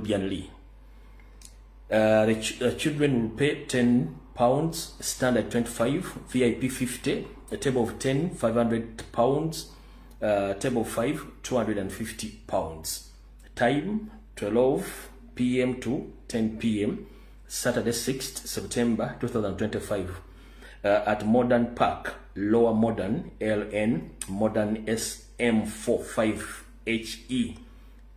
Nubian Lee. The children will pay £10, standard 25, VIP 50, a table of 10, £500, table 5, £250. Time 12 p.m. to 10 p.m. Saturday 6th September 2025 at Modern Park, Lower Modern, LN, Modern SM45HE.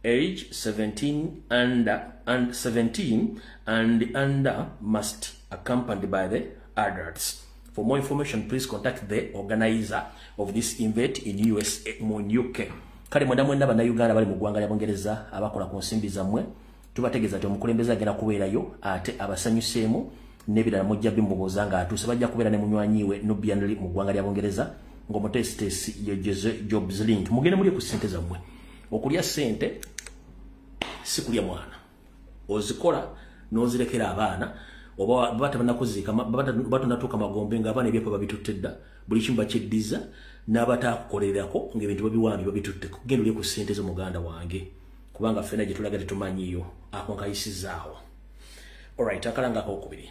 Age 17 and under must accompanied by the adults. For more information, please contact the organizer of this event in USA in UK. Kale mwenda mwenda bana Uganda bali mu ggwanga lya Bungereza abakola ku nsimbi zammwe tubategeeza nti omukulembeze agenda kubeerayo ate abasanyuseemu n'ebirala mujja bimubuuza nga atuuse bajja kubeera ne munywanyiwe Nubian Lee mu ggwanga lya Bungereza ng'omutesitesi ye Jobs Link. Mugende muli ku ssente zammwe. Okulya ssente si kulya mwana. Ozikola n'ozirekera abaana oba batabannakuziika batonatuuka magombe ng'abaana ebyapa babitutte dda buli kimu bakyeddiza n'abataakukolererako ng'ebintu babiwambi babitutteko. Genda olye ku ssente z'omuganda wange kubanga ffenna gye tulaga tetumanyiyo ako nkayisizaawo. Alright, akalanga akokubiri.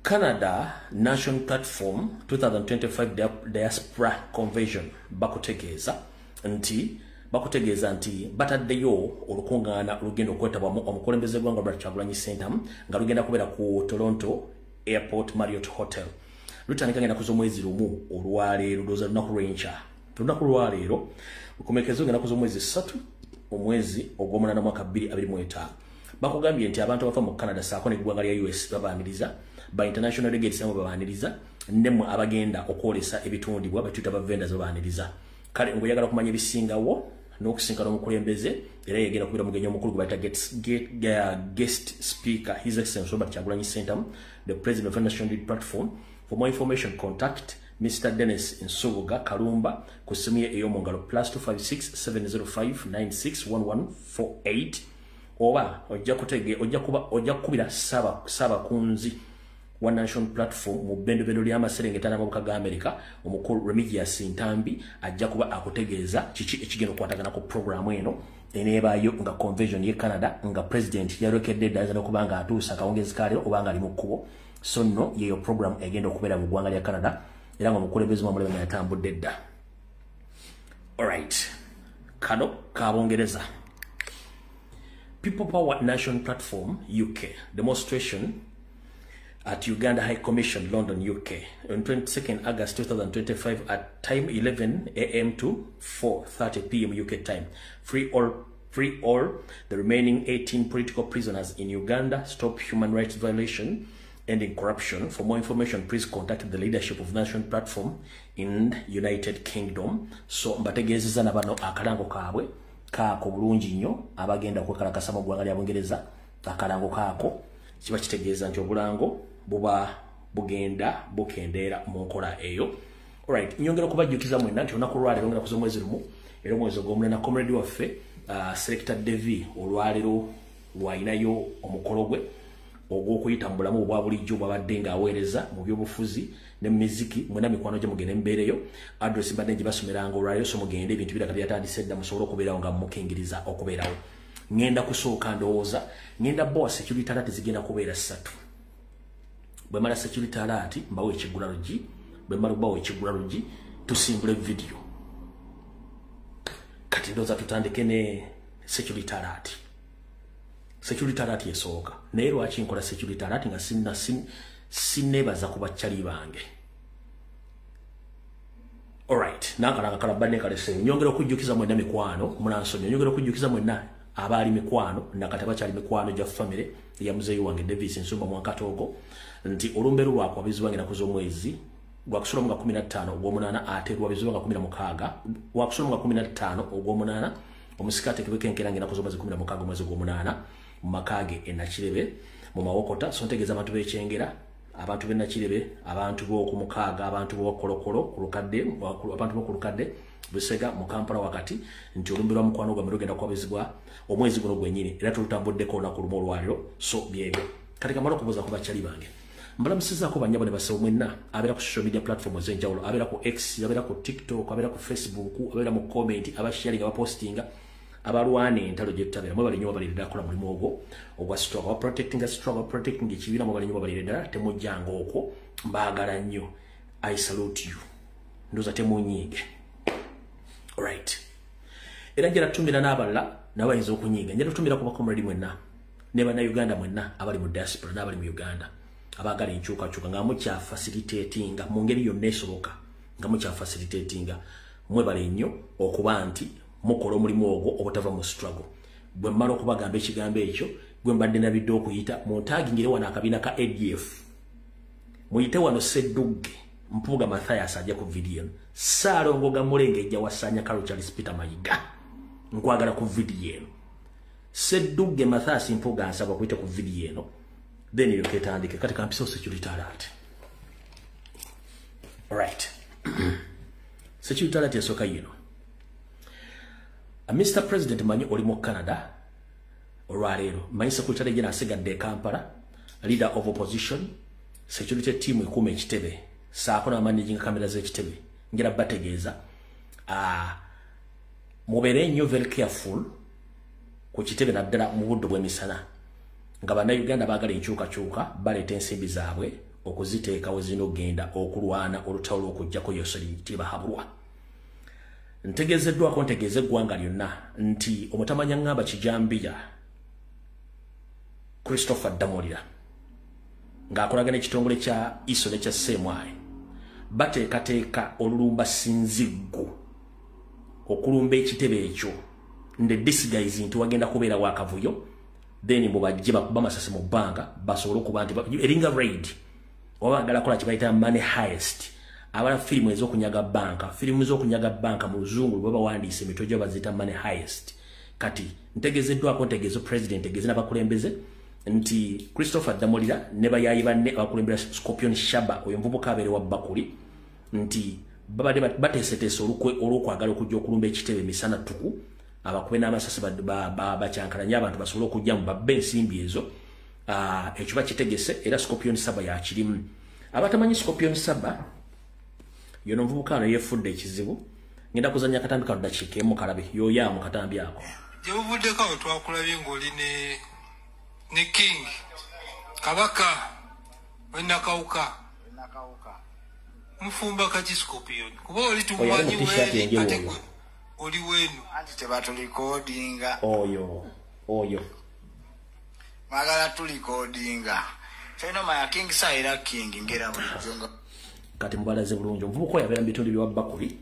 Canada National Platform 2025 Diaspora Convention bakutegeeza nti bataddeyo olukungaana lugenda okwetabwamu omukulembeze gwanga Robert Kyagulanyi Ssentamu nga lugenda kubeera ku Toronto Airport Marriott Hotel. Lutandika ngenda kuza omwezi lumu olwaleero ndowooza lunaku lw'enkya. Lunaku lwaleero lukomekezo ngenda kuza omwezi 3 omwezi ogw'omunaana mwaka 2025. Bakugambye nti abantu abava mu Canada saako n'eggwanga lya US babaaniriza ba international delegates nabo babaaniriza ndemwe abagenda okwolesa ebitundibwa batuyita ba vendors babaaniriza. Kale ngoyagala kumanya ebisingawo n'okusinkana omukulembeze era yegenda kubeera mugenyi omukulu gwe bayita guest speaker His Excellency Robert Kyagulanyi Ssentamu, the President of the National Unity Platform. For more information, contact Mr. Dennis Nsubuga Kalumba ku ssimu ye ey'omungalo +256 705 961148 oba ojja kubira Saabakunzi wa National Platform mu bendobendo ly'amaserengeta n'amabuka ga America omukulu Remigius Ntambi ajja kuba akutegeeza kiki ekigenda okukwatagana ku programu eno eneebaayo nga convention ye Canada nga president yalokedde eddaza n'okuba nga atuusa akawungezi kaalero oba nga ali mu kkubo. So no yeyo program egenda okubeera mu ggwanga lya Canada era nga omukulembeze mwamulebe nga yatambudde dda. Alright, kano kabongereza. People Power National Platform UK demonstration at Uganda High Commission, London, UK, on 22nd August 2025 at time 11 a.m. to 4:30 p.m. UK time. Free all the remaining 18 political prisoners in Uganda. Stop human rights violation, ending corruption. For more information, please contact the leadership of National Platform in United Kingdom. So mbategeezeza na bano akalango kaabwe kaako bulungi nnyo abagenda okwekalakasa mu ggwanga lya Bungereza. Akalango kaako kiba kitegeeza nti obulango buba bugenda bukendeera mu nkola eyo. Alright, nyongera kubajjukiza mwenna nti olunaku lwaleero ngenda kuza omwezi lumu era omwezi ogw'omunaana comrade waffe Selector Devi olwaleero lwalinayo omukolo gwe ogw'okuyita mu bulamu obwa bulijjo bwabadde ng'aweereza mu byobufuzi ne muziki. Mwena mikwano gye mugende mbeereyo address mbadde gye basomeranga olwaleero so mugende ebintu biraka byatandise dda musobole okubeerawo nga mukingiriza okubeerawo. Ngenda kusooka ndowooza ngenda bowa security alert zigenda kubeera 3. Bwe mala security alert mbawo ekigula lugi, bwe mala bawo ekigula lugi tusimbule video. Kati ndowooza tutandike ne security alert. Security alert yesooka naye lwaki nkola security alert nga sinneebaza ku bakyali bange. Alright, nakalanga kalabane kalese nyongera okujjukiza mwenna mikwano munansonyo nyongera okujjukiza mwenna abaali mikwano nakati bakyali mikwano gya family ya muzeeyi wange Davis Nsumba Mwankatoogo nti olumbeero lwakwabizibwa ngenda kuza omwezi gwakusula mu 15 ogw'omunaana ate lwabizibwa nga 16 wakusula mu 15 ogw'omunaana omusikate kibekenkera ngenda kuza omwezi 16 omwezi ogw'omunaana mu makage e Nakirebe mu Mawokota. So ntegeeza abantu b'Ekyengera, abantu b'e Nakirebe, abantu b'oku Mukaaga, abantu b'Okolokolo ku Lukadde, abantu b'oku Lukadde Busega mu Kampala wakati nti olumbeerwa mukwano gwa mirogenda kwabizibwa omwezi guno gwennyini era tulutambuddeko olunaku lumu olwaliro. So byebyo kati kamala okubuuza ku bakyali bange mbalamusizaako bannyabo ne basawo mwenna abeera ku social media platform ez'enjawulo, abeera ku X, abeera ku TikTok, abeera ku Facebook, abeera mu comment, abasharing, abapostinga, abalwane entalo gye tutabera mwe bali nnyo babalira ddala kola mulimu ogwo ogwa struggle protecting ekibiina mwe bali nnyo babalira ddala temujjanga okwo mbaagala nnyo. I salute you. Ndoza temunyiige. Right. Era njala tutumira n'abalala n'abayinza okunyiiga. Njala tutumira ku bakomredi mwenna ne bannayuganda mwenna abali mu diaspora n'abali mu Uganda abaagala enkyukakyuka nga mukya facilitatinga mu ngeri yonna esoboka nga mukya facilitatinga mwebale nnyo okuba nti mukola omulimu ogwo obutava mu struggle. Bwe mmala okubagamba ekigambo ekyo gwe mbadde nabidde okuyita muntagingire wano akabiina ka ADF muyite wano Sseddugge Mpuuga Mathias ajja ku video Ssaalongo Gamulengejja wasanya Karo Charles Peter Mayiga nkwagala ku video eno Sseddugge Mathias Mpuuga ansaba kuyita ku video eno then you ketandike kati kampiso security alert. Right. Security alert yasoka yino. Mr. President manyi oli mu Canada olwaleero manyi secretary general asigadde Kampala leader of opposition security team ekuuma ekitebe saako n'amanaging camera z'ekitebe njera bategeeza mubeere nnyo very careful ku kitebe naddala mu budde bw'emisana nga bannayuganda baagala enkyukakyuka baleeta ensimbi zaabwe okuziteekawo zino ogenda okulwana olutalo lw'okuggyako yosoliti bahabulwa. Ntegeezeddwako ntegeeza eggwanga lyonna nti omutamanya ngamba Kijambira Christopher Damulira ng'akolagana ekitongole kya ISO ne kya Ssemwayi bateekateeka olulumba Sinziggu okulumba ekitebe ekyo nde disguise nti wagenda kubeera wakavuyo then mubajje bakuba amasasi mu bbanga basobole okuba nti eringa raid oba bagala kola kibayita money heist abala filimu ez'okunyaga banka filimu z'okunyaga banka mu luzungu baba wandiise emitwe bazita money heist. Kati ntegeezeddwako ntegeezo president ntegeeze n'abakulembeze nti Christopher Damulira ne bayayi banne abakulembera Scorpion Shaba oyo mvubuka abeere wa Bakuli nti babadde bateeseteese olw'okwagala okujja okulumba ekitebe emisana tuku abakube n'amasasi bakyankalanya abantu basobole okujjamu babbe ensimbi ezo. Ekyo bakitegese era Scorpion Shaba yakirimu. Abatamanyi Scorpion Shaba yono mvubuka ano yefudde ekizibu ngenda kuzanya katambi ka dakiika emu kalabe yoya mu katambi ako gye buvuddeko awo twakulabye ng'oli ne King Kabaka wenakawuka mufumba kaki Scorpion kuba oli tumumanyi weeri ate gwe oli wenu anti tebatulikoodinga oyo magala tulikoodinga kyolina maya King sayira King ngera bulijjo kati mubalaze bulungi omuvubuka yabeera mu bitundu bya Bakuli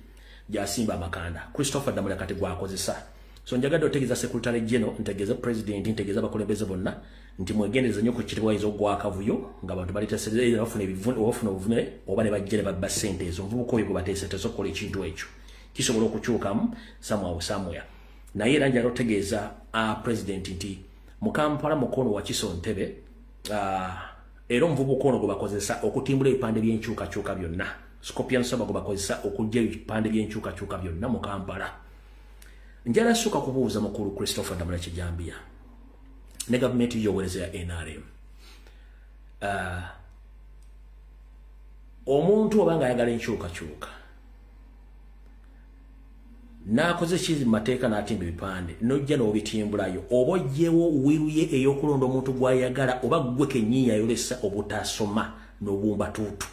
gyasimba amakanda Christopher Damulira kati gwakozesa. So njagadde otegeeza secretary general ntegeeza president ntegeeza abakulembeze bonna nti mwegendeze nnyo ku kitibwa izo gwakavuyo nga abantu baliteeserezo bafuna obuvune oba ne bajja ne babba ssente ezo omuvubuka oyo gwe bateeseteeza okukola ekintu ekyo kisobola okukyukamu somewhere. Naye era njala otegeeza president nti mu Kampala mukono wa Kiso Ntebe era omuvubuka ono gwe bakozesa okutimbula ebipande by'enkyukakyuka byonna Scorpion Shaba gwe bakozesa okujja ebipande by'enkyukakyuka byonna mu Kampala. Njala suka kubuuza mukulu Christopher Damulira Kijambira ne gavumenti y'obuweereza ya NRM omuntu obanga ayagala enkyukakyuka n'akoze kizi mu mateeka n'atimba ebipande n'ojja n'obitimbulayo oba ojjewo wiruye ey'okulonda omuntu gw'ayagala oba gwe kennyini yayolesa obutasoma n'obumba tuutu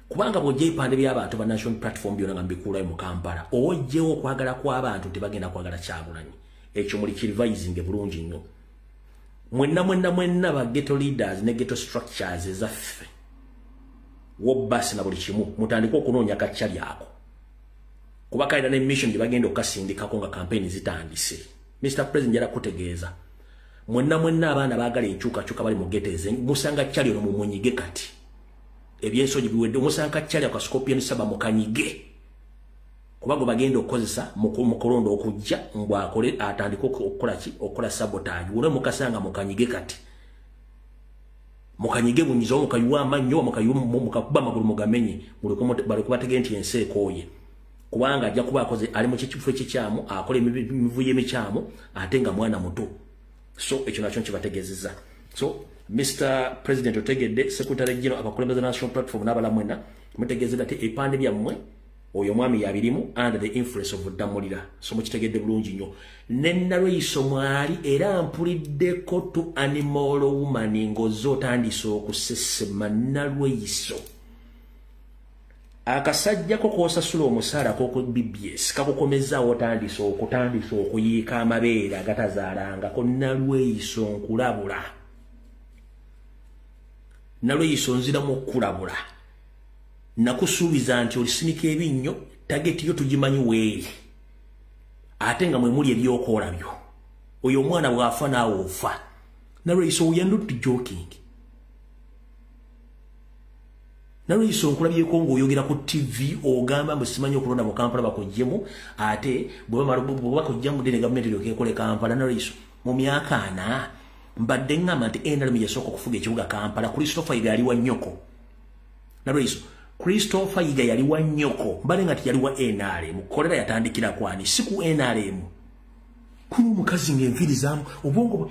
kubanga bw'ojja ebipande by'abantu ba national platform byonna nga mbikuulayo mu Kampala oba ojjewo okwagala kw'abantu tebagenda kwagala Kyagulanyi ekyo muli kirivayizinge bulungi nnyo mwenna ba ghetto leaders ne ghetto structures ezaffe wobbasi na buli kimu mutandika okunoonya kacca lyako kuba kalina ne mission gye bagenda okukasindikako nga campaign zitandise. Mr. President njala kutegeeza mwenna abaana baagala enkyukakyuka bali mu ghetto ezo musanga kyali ono mumunyige kati ebyensoji biwedde musanga kyali kwa Scorpion Shaba mukanyige kuba gwe bagenda okukozesa mu kulonda okujja mbwakole atandika okukola sabotage wone mukasanga mukanyige kati mukanyige bunyizo mukayuwa amannyo mukakuba amagulu mugamenye bali kubategera nti ensi ekooye kubanga ajja kuba akoze ali mu kifo ekikyamu akola emivuyo emikyamu ate nga mwana muto. So ekyo nakyo kibategeezezza. So Mr. President otegedde secretary general abakulembeze national platform n'abala mwena mutegeezedde ati ebipande byammwe oyo mwami yabirimu under the influence of Damulira so mukitegedde bulungi nnyo nennalweiso mwali era mpuliddeko to animal woman ngozo otandise okusesema nalweiso akasajja ko kosasula omusala koko BBS kakukomeza otandise okuyiika amabeera agatazaalanga ko nalweiso nkulabula nalweiso nziramu okulabula nakusuubiza nti olisinika ebinnyo tageti yo tugimanyi weeri ate nga mwe muli ebyokola byo oyo omwana bw'afa naawe ofa nalweiso we are not joking nalweiso nkulabyeko ng'oyogera ku TV ogamba mbu simanyi okulonda mu Kampala bakuggyemu ate bwe bakuggyemu ddene gavumenti eryoka ekole Kampala nalweiso mu myaka ana mbadde ngamba nti NRM yasooka okufuga ekibuga Kampala Christopher Yiga yali wa nnyoko nalweiso Christopher Yiga yali wa nnyoko mbale nga yali wa NRM kolera yatandikira kwani si ku NRM kuno mukazi ng'enviiri zaamu obwongo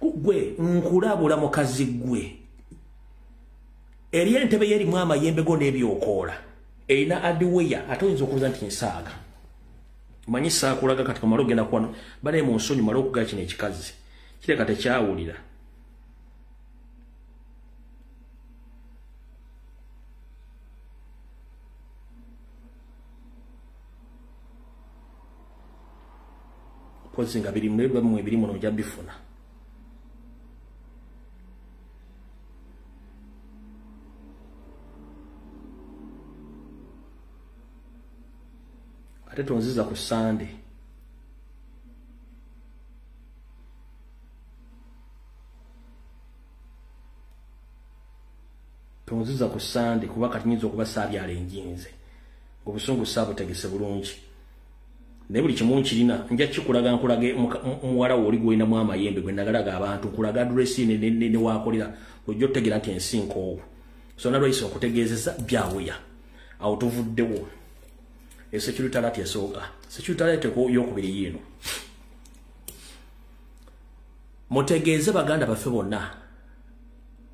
gwe nkulabula mukazi gwe eri entebe yerimu amayembe go n'ebyokoola erina adiweya ate oyinza okubuuza nti nsaaga manyi saakulaga kati kamala ogenda kwano bale mu nsonyi mala okugala kino ekikazi kireka tekyawulira pozi nga biri mu ebiri muno ojja bifuna ate tonziza ku Sande kuba kati nyinza okuba saabyala enjinze obusungu saabutegese bulungi naye buli kimu nkirina nja kikulaga nkulage muwala wo oli gwolinamu amayembe gwe nagalaga abantu nkulaga adresi ne waakolera ojja otutegeera nti ensinkoowo so nalweiso okutegeezeza byaweya awo tuvuddewo security alert yasooka security alert yokubiri yino mutegeeze baganda baffe bonna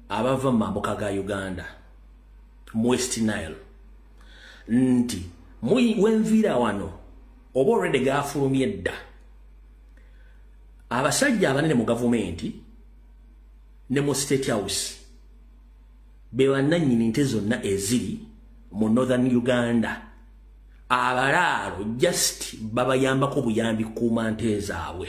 abava mu mambuka ga Uganda mu West Nile nti wenviira wano oba already gafulumye dda abasajja abanene mu gavumenti ne mu State House be bannannyini nte zonna eziri mu Northern Uganda abalaalo just babayambako buyambi kuuma nte zaabwe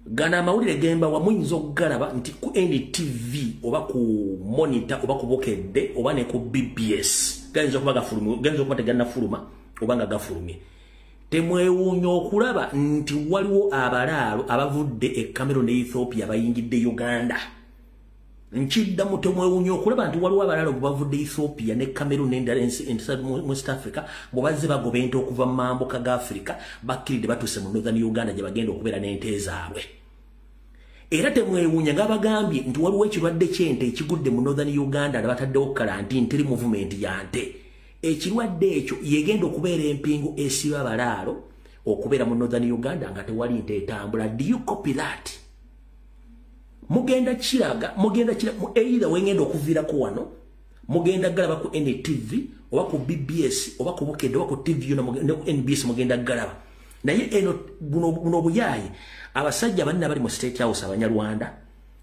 gana amawulire gemba wamuyinza okugalaba nti ku NTV oba ku monitor oba ku Bukedde oba ne ku BBS gayinza okuba gafulumye gayinza okuba tegannafuluma oba nga gafulumye temwewuunya okulaba nti waliwo abalaalo abavudde e Cameroon ne Ethiopia bayingidde Uganda nkiddamu temwewuunya okulaba nti waliwo abalaalo bavudde Ethiopia ne Cameroon n'endala mu East Africa bwe bazze bagoba ente okuva mu mambuka ga Africa bakkiridde batuuse mu Northern Uganda gye bagenda okubeera n'ente zaabwe era temwewuunya ng'abagambye nti waliwo ekirwadde ky'ente ekigudde mu Northern Uganda ne bataddewo kalantiini teri movement ya nte ekirwadde ekyo yegenda okubeera empingu esiba abalaalo okubeera mu Northern Uganda nga tewali nte etambula. Do you copy that? Mugenda kiraga either wengenda okuviirako wano mugenda galaba ku NTV oba ku BBS oba ku Bukedde oba ku TV ne ku NBS mugenda galaba naye eno buno buyaayi abasajja banne abali mu State House Abanyarwanda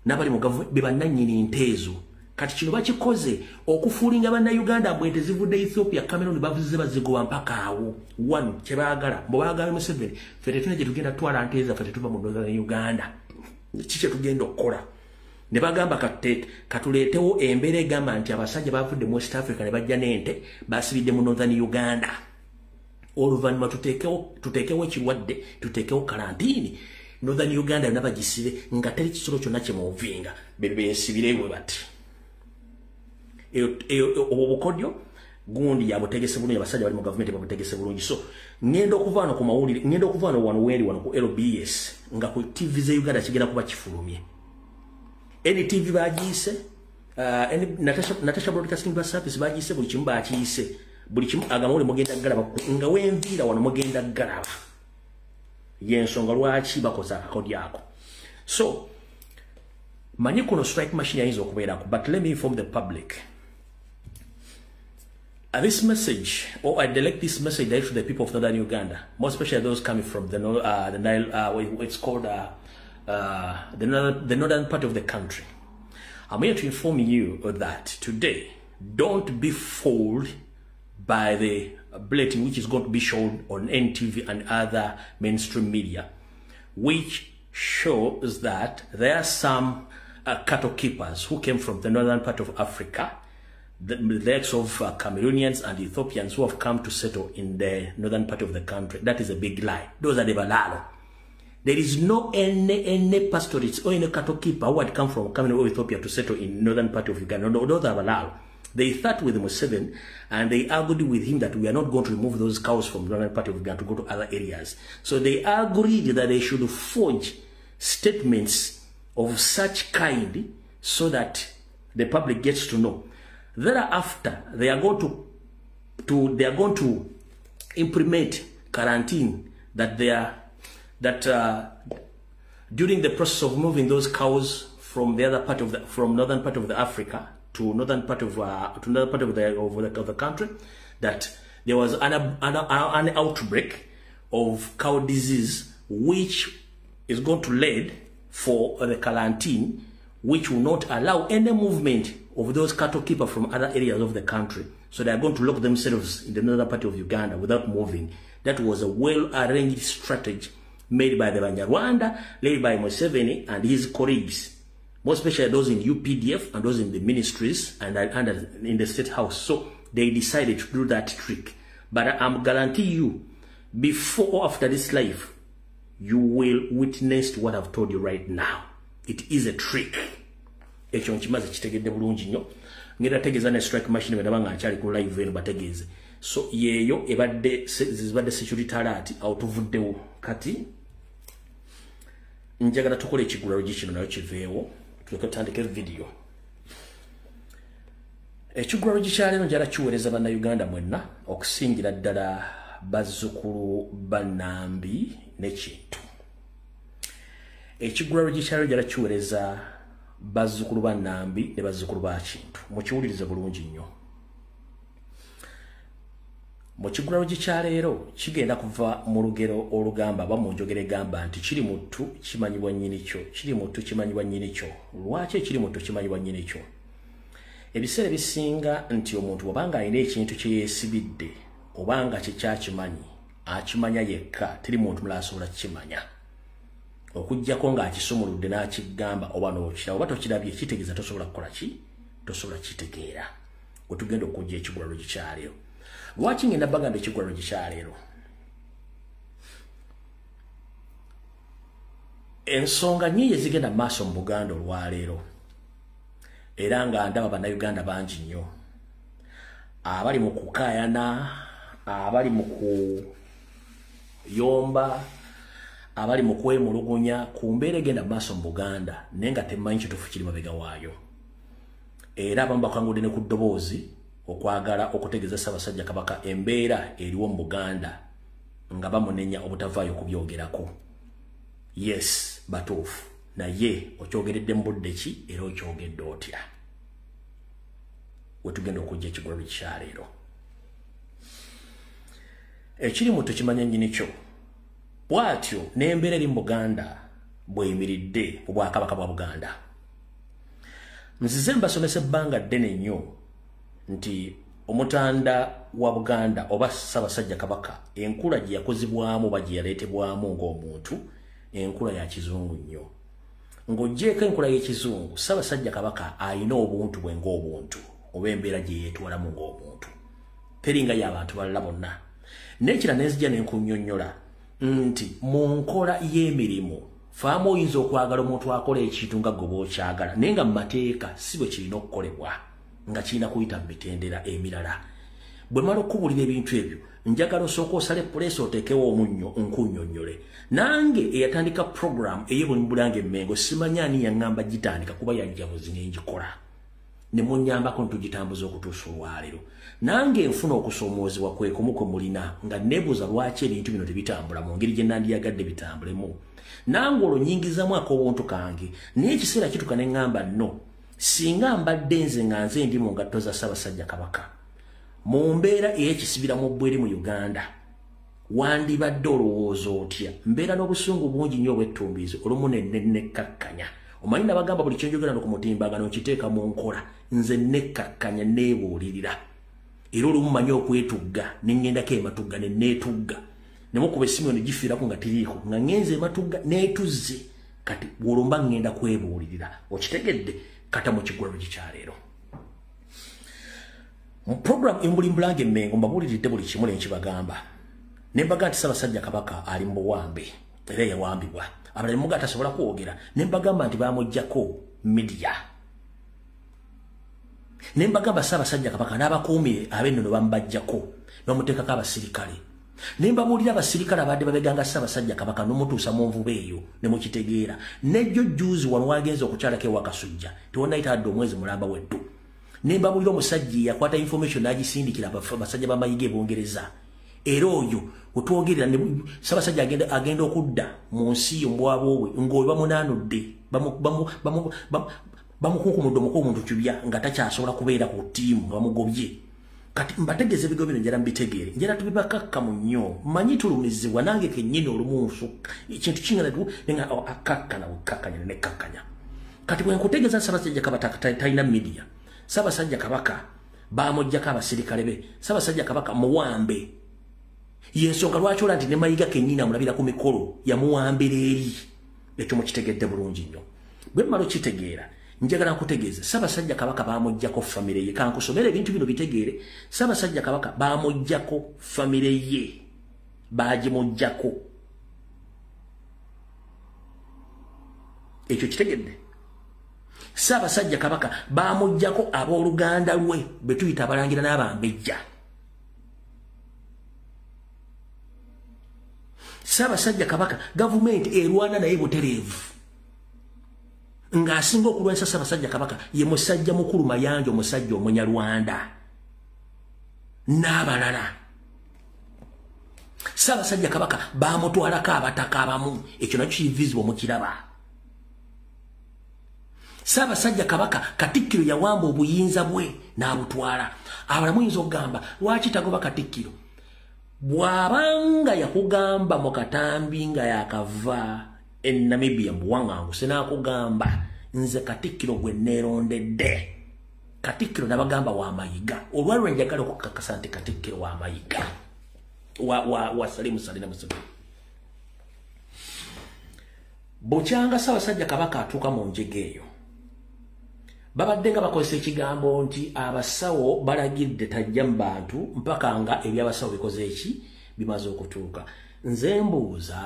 n'abali mu gavumenti be bannannyini nteezo kati kino bakikoze okufuulinga bannayuganda mbwe ente zivudde Ethiopia Cameroon bavuze bazigoba mpaka awo one kyebaagala mbo baagala Museveni ffe tuna gye tugenda twala nteeza ffe tetuva mu Northern Uganda kiki tugenda okukola ne bagamba katuleetewo embeera egamba nti abasajja bavudde mu West Africa ne bajja n'ente basibidde mu Northern Uganda oluvannyuma tuteekewo ekirwadde tuteekewo kalantiini Northern Uganda yonna bagisibe nga teri kisolo kyonna kyemuvinga bensibirebwe bati obwo bukodyo gundi yabutegese bulungi abasajja bali mu gavumenti babutegese bulungi so ngenda okuva wano ku mawulire ngenda okuva wano wendi wano ku LBS nga ku TV ze Uganda kigenda kuba kifulumye NTV bagiyise Natasha Broadcasting Service bagiyise buli kimu bakiyise buli kimu agamawulire mugenda galaba nga wenviira wano mugenda galaba yensonga lwaki bakoza akakodi ako so manyi kuno strike machine yayinza okubeerako but let me inform the public This message, or I direct this message direct to the people of northern Uganda, more especially those coming from the Nile, it's called the northern part of the country. I'm here to inform you that today, don't be fooled by the bulletin which is going to be shown on NTV and other mainstream media, which shows that there are some cattle keepers who came from the northern part of Africa, the likes of Cameroonians and Ethiopians who have come to settle in the northern part of the country. That is a big lie. Those are the balalo. There is no any pastoralists or any cattle keeper who had come from Cameroon or Ethiopia to settle in northern part of Uganda. No, those are balalo. They sat with Museveni and they argued with him that we are not going to remove those cows from the northern part of Uganda to go to other areas. So they agreed that they should forge statements of such kind so that the public gets to know. Thereafter, they are going to implement quarantine that during the process of moving those cows from the other part of from northern part of the Africa to northern part of the country, that there was an outbreak of cow disease which is going to lead for the quarantine, which will not allow any movement of those cattle keepers from other areas of the country. So they are going to lock themselves in the northern part of Uganda without moving. That was a well-arranged strategy made by the Banyarwanda, led by Museveni and his colleagues, more especially those in UPDF and those in the ministries and in the State House. So they decided to do that trick. But I'm guarantee you, before or after this life, you will witness what I've told you right now. It is a trick. Ekyo nkimaze kitegedde bulungi nnyo. Ngera tegeza ne strike machine bedabanga achali ku live eno bategeze. So yeyo ebadde security alert outuvuddewo kati njagala tukole ekigulalo gikino nayo kiveewo tuleke tutandike video. Ekigulalo gikyalero njala kiweereza bannayuganda mwenna okusingira ddala bazzukulu bannambi n'ekintu. Ekigulalo gikyalero njala kiweereza bazzukulu bannambi ne bazzukulu ba kintu. Mukiwulirize bulungi nnyo. Mu kigulalo gikyaleero kigenda kuva mu lugero olugamba ba mu njogera egamba nti kiri muttu kimanyibwa nnyini kyo, kiri muttu kimanyibwa nnyini kyo. Lwaki ekiri muttu kimanyibwa nnyini kyo? Ebiseera bisinga nti omuntu obanga alina ekintu kye yeesibidde obanga kyekyakimanyi akimanya yekka, teri muntu mulala asobola kukimanya. Okujjako ng'akisumuludde n'akigamba oba n'okiraba oba tokirabye kitegeeza tosobola kukola ki? Tosobola kitegeera. Wetugenda okujja ekigulalo gikyaleero. Lwaki ngenda bagamba ekigulalo gikyaleero? Ensonga nnyingi ezigenda maaso mu Buganda olwaleero, era nga ndaba bannayuganda bangi nnyo abali mu kukaayana, abali mu kuyomba, abali mu kwemulugunya ku mbeera egenda maaso mu Buganda naye nga temanyi kituufu kiri mabega waayo. Era abamu bakangudde ne ku ddoboozi okwagala okutegeeza Ssaabasajja Kabaka embeera eriwo mu Buganda nga bamunenya obutavaayo kubyogerako. Yes, batuufu. Naye okyogeredde mu budde ki era okyogedde otya? Wetugenda okujja ekigulalo kikyaleero. Ekiri muttu kimanya nnyini kyo. Bw'atyo n'embeera eri mu Buganda bw'eyimiridde mu Bwakabaka bwa Buganda. Nzize mbasomesa ebbanga ddene nnyo nti omutanda wa Buganda oba Ssaabasajja Kabaka enkula gye yakozibwamu oba gye yaleetebwamu ng'omuntu, enkula ya kizungu nnyo. Ng'oggyeko enkula y'ekizungu, Ssaabasajja Kabaka alina obuntu bwe ng'obuntu oba embeera gye yeetwalamu ng'omuntu. Teringa y'abantu balala bonna. N'ekira nenzija ne nkunnyonnyola nti mu nkola y'emirimu faamu oyinza okwagala omuntu akola ekintu nga gwe bw'okyagala naye nga mu mateeka si bwe kirina okukolebwa, nga kirina kuyita mu mitendera emirala. Bwe mala okubulira ebintu ebyo njagala osooka osale puleesi oteekewo omunnyo nkunnyonnyole. Nange eyatandika program ey'ebuli Bulange Mmengo simanya ani yaŋŋamba gitandika kuba yajjabuzi ne ngikola. Ne munnyambako ntugitambuza okutuusa olwaleero. Nange nfuna okusoomoozebwa kwekumu kwe mulina nga neebuuza lwaki ebintu bino tebitambula mu ngeri gye nandiyagadde bitambulemu. Nange olwo nnyingizamu ak'obuntu kange naye ekiseera kituuka ne ŋŋamba nno singa mbadde nze nga nze ndi mu ngatto za Ssaabasajja Kabaka mu mbeera ey'ekisibira mu bbweri mu Uganda wandibadde olowooza otya mbeera n'obusungu bungi nnyo obwettumbiizi olumu nekkakkanya omanyi nabagamba buli kyenjogera no ku mutimbagano nkiteeka mu nkola nze nekkakkanya neebuulirira era olumu manyi okwetugga neŋŋendako ematugga neneetugga nemukuba essimu ne gifiirako nga tiriiko nga ŋŋenze ematugga neetuzze kati bw'olumba ŋŋenda kwebuulirira okitegedde kata mu kiggwalo gikyaleero mu program embulimbulange Mmengo mbabuuliridde buli kimu nenkibagamba nembaga nti Ssaabasajja Kabaka ali mu buwambe era yawambibwa abalala muga tasobola kwogera nembagamba nti bamuggyako media nembagamba Ssaabasajja Kabaka n'abakuumi ab'ennono bamubaggyako n'omuteekako abasirikale nembabuulira abasirikale abadde babeganga Ssaabasajja Kabaka n'omutuusa mu nvuba eyo ne mukitegeera nejjo juuzi wano wagenza okukyalako ewa Kasujja tewonnayita adde omwezi mulamba weddu nembabuulira omusajja yakwata information n'agisindikira abasajja bamayiga ebongereza era oyo otwogerera Ssaabasajja agenda okudda mu nsi yo mbwabwowe ng'oyo bamunaanudde bamukunkumudde omuko omuntu kibya nga takyasobola kubeera ku ttiimu nga bamugobye kati mbategeeza ebigo bino njala mbitegeere njala tubibakakkamu nnyo manyi tulumizibwa nange kennyini olumu nsukka ekintu kingana nenga akakkana bwekkakkanya nekkakkanya kati bwe nkutegeeza Ssaabasajja Kabaka talina media Ssaabasajja Kabaka bamuggyako abasirikale be Ssaabasajja Kabaka muwambe yensonga lwaki ola nti ne mayiga kennyini amulabira ku mikolo yamuwambira eri ekyo mukitegedde bulungi nnyo bwe mmala okitegeera njagala nkutegeeze Ssaabasajja Kabaka bamuggyako famire ye kankusomera ebintu bino bitegeere Ssaabasajja Kabaka bamuggyako famire ye bagimuggyako ekyo kitegedde Ssaabasajja Kabaka bamuggyako abooluganda lwe be tuyita abalangira n'abambejja Ssaabasajja Kabaka gavumenti erwana naye butereevu ng'asinga okulwanyisa Ssaabasajja Kabaka ye musajja mukulu Mayanja omusajja Omunyarwanda n'abalala Ssaabasajja Kabaka bamutwalako abataka abamu ekyo nakyo kivizibwa mukiraba Ssaabasajja Kabaka Katikkiro yawamba obuyinza bwe n'abutwala abala muyinza okugamba lwaki tagoba Katikkiro bw'abanga yakugamba mu katambi nga yakava Namibia mbuwangangu senakugamba nze Katikkiro gwe neerondedde Katikkiro nabagamba wa mayiga olwalwe njagala okukakasa nti Katikkiro wa mayiga wa Salimu Salina Museveni bukyanga Ssaabasajja Kabaka atuuka mu njege eyo babadde nga bakozesa ekigambo nti abasawo balagidde tajja mu bantu mpaka nga ebyabasawo bikoze eki bimaze okutuuka nze mbuuza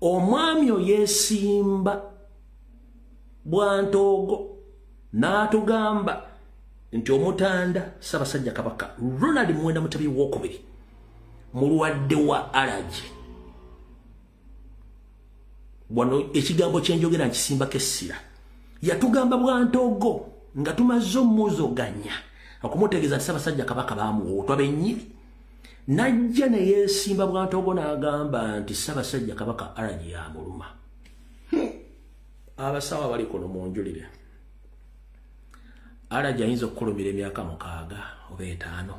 omwami oyeesimba Bwantoogo n'atugamba nti omutanda Ssaabasajja Kabaka Ronald Muwenda Mutebi II mulwadde wa allergy wano ekigambo kyenjogera nkisimbako essira yatugamba Bwantoogo nga tumaze omuzoganya okumutegeeza nti Ssaabasajja Kabaka bamuwootwa bennyini najja ne yeesimba Bwantoogo n'agamba nti Ssaabasajja Kabaka allergy yamuluma abasawo abali kuno munjulire allergy ayinza okukulumira emyaka 6 oba 5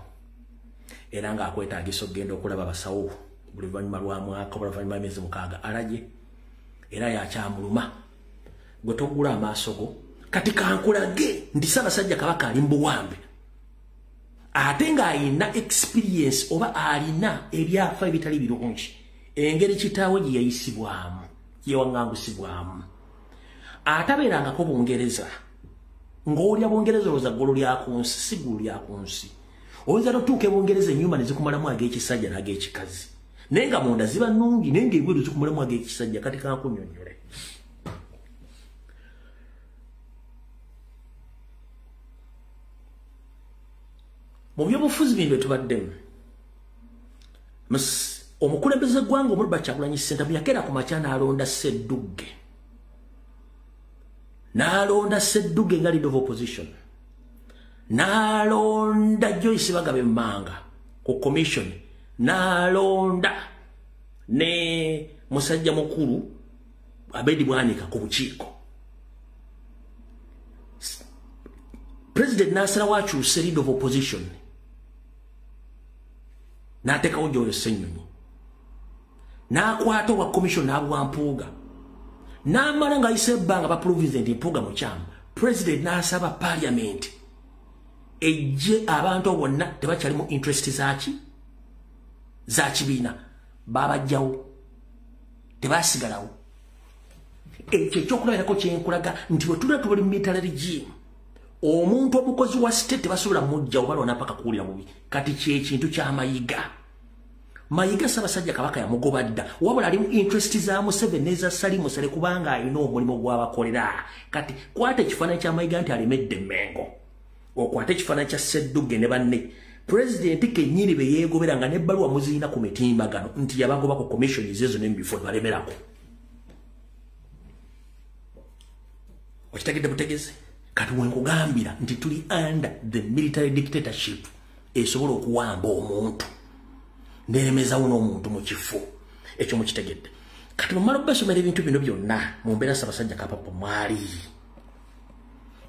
era ng'akwetaagisa okugenda okulaba abasawo buli luvannyuma lwa mwaka oba luvannyuma lw'emyezi 6 allergy era yakyamuluma gwe toggula amaaso go kati kankulage nti Ssaabasajja Kabaka ali mu buwambe ate ng'alina experience oba alina ebyafa ebitali birungi engeri kitaawe gye yayisibwamu yewaŋŋangusibwamu atabeerangako Bungereza ng'olya Bungereza olowooza ggulu lya ku nsi si ggulu lya ku nsi oyinza totuuka Bungereza ennyumba ne zikumalamu ag'ekisajja n'ag'ekikazi naye nga munda ziba nnungi naye ng'ebweru zikumalamu ag'ekisajja kati kankunnyonnyole mu byobufuzi bino tubaddemu omukulembeze gwanga Omulaba Kyagulanyi Ssentamu yakeera ku makya n'alonda Ssedduge nga leader of opposition n'alonda Joyce Bagabe Mmanga ku commission n'alonda ne musajja mukulu Abedi Bwanika ku bukiiko President Nasara wakyusa leader of opposition n'ateekawo Joel Ssenyonyi n'akwata wa commission n'abuwa Mpuuga n'amala ng'ayise ebbanga ba province Mpuuga mukyamu. President n'asaba parliament ejje abantu bonna tebakyalimu interest za kibiina babajjawo tebasigalawo. Ekyo ekyokulabirako kyenkulaga nti bwe tula tubali military regime omuntu omukozi wa state tebasobola mujjawo balwana paka kuwulira bubi. Kati kyekintu kya Mayiga Ssaabasajja Kabaka yamugoba dda wabula alimu interest za Museveni eza Salimu Sale kubanga alina omulimu gw'abakolera. Kati kwata ekifaananyi kya Mayiga nti alemedde Mengo okwata ekifaananyi kya Ssedduge ne banne President kennyini be yeegobera nga n'ebbaluwa muziina ku mitimbagano nti yabagoba ku commission ezo n'emibifo balemerako. Okitegedde butegeze kati wenkugambira nti tuli under the military dictatorship esobola okuwamba omuntu neremezawo n'omuntu mu kifo ekyo mukitegedde. Kati mumala basomera ebintu bino byonna mu mbeera Ssaabasajja Kabaka mwali.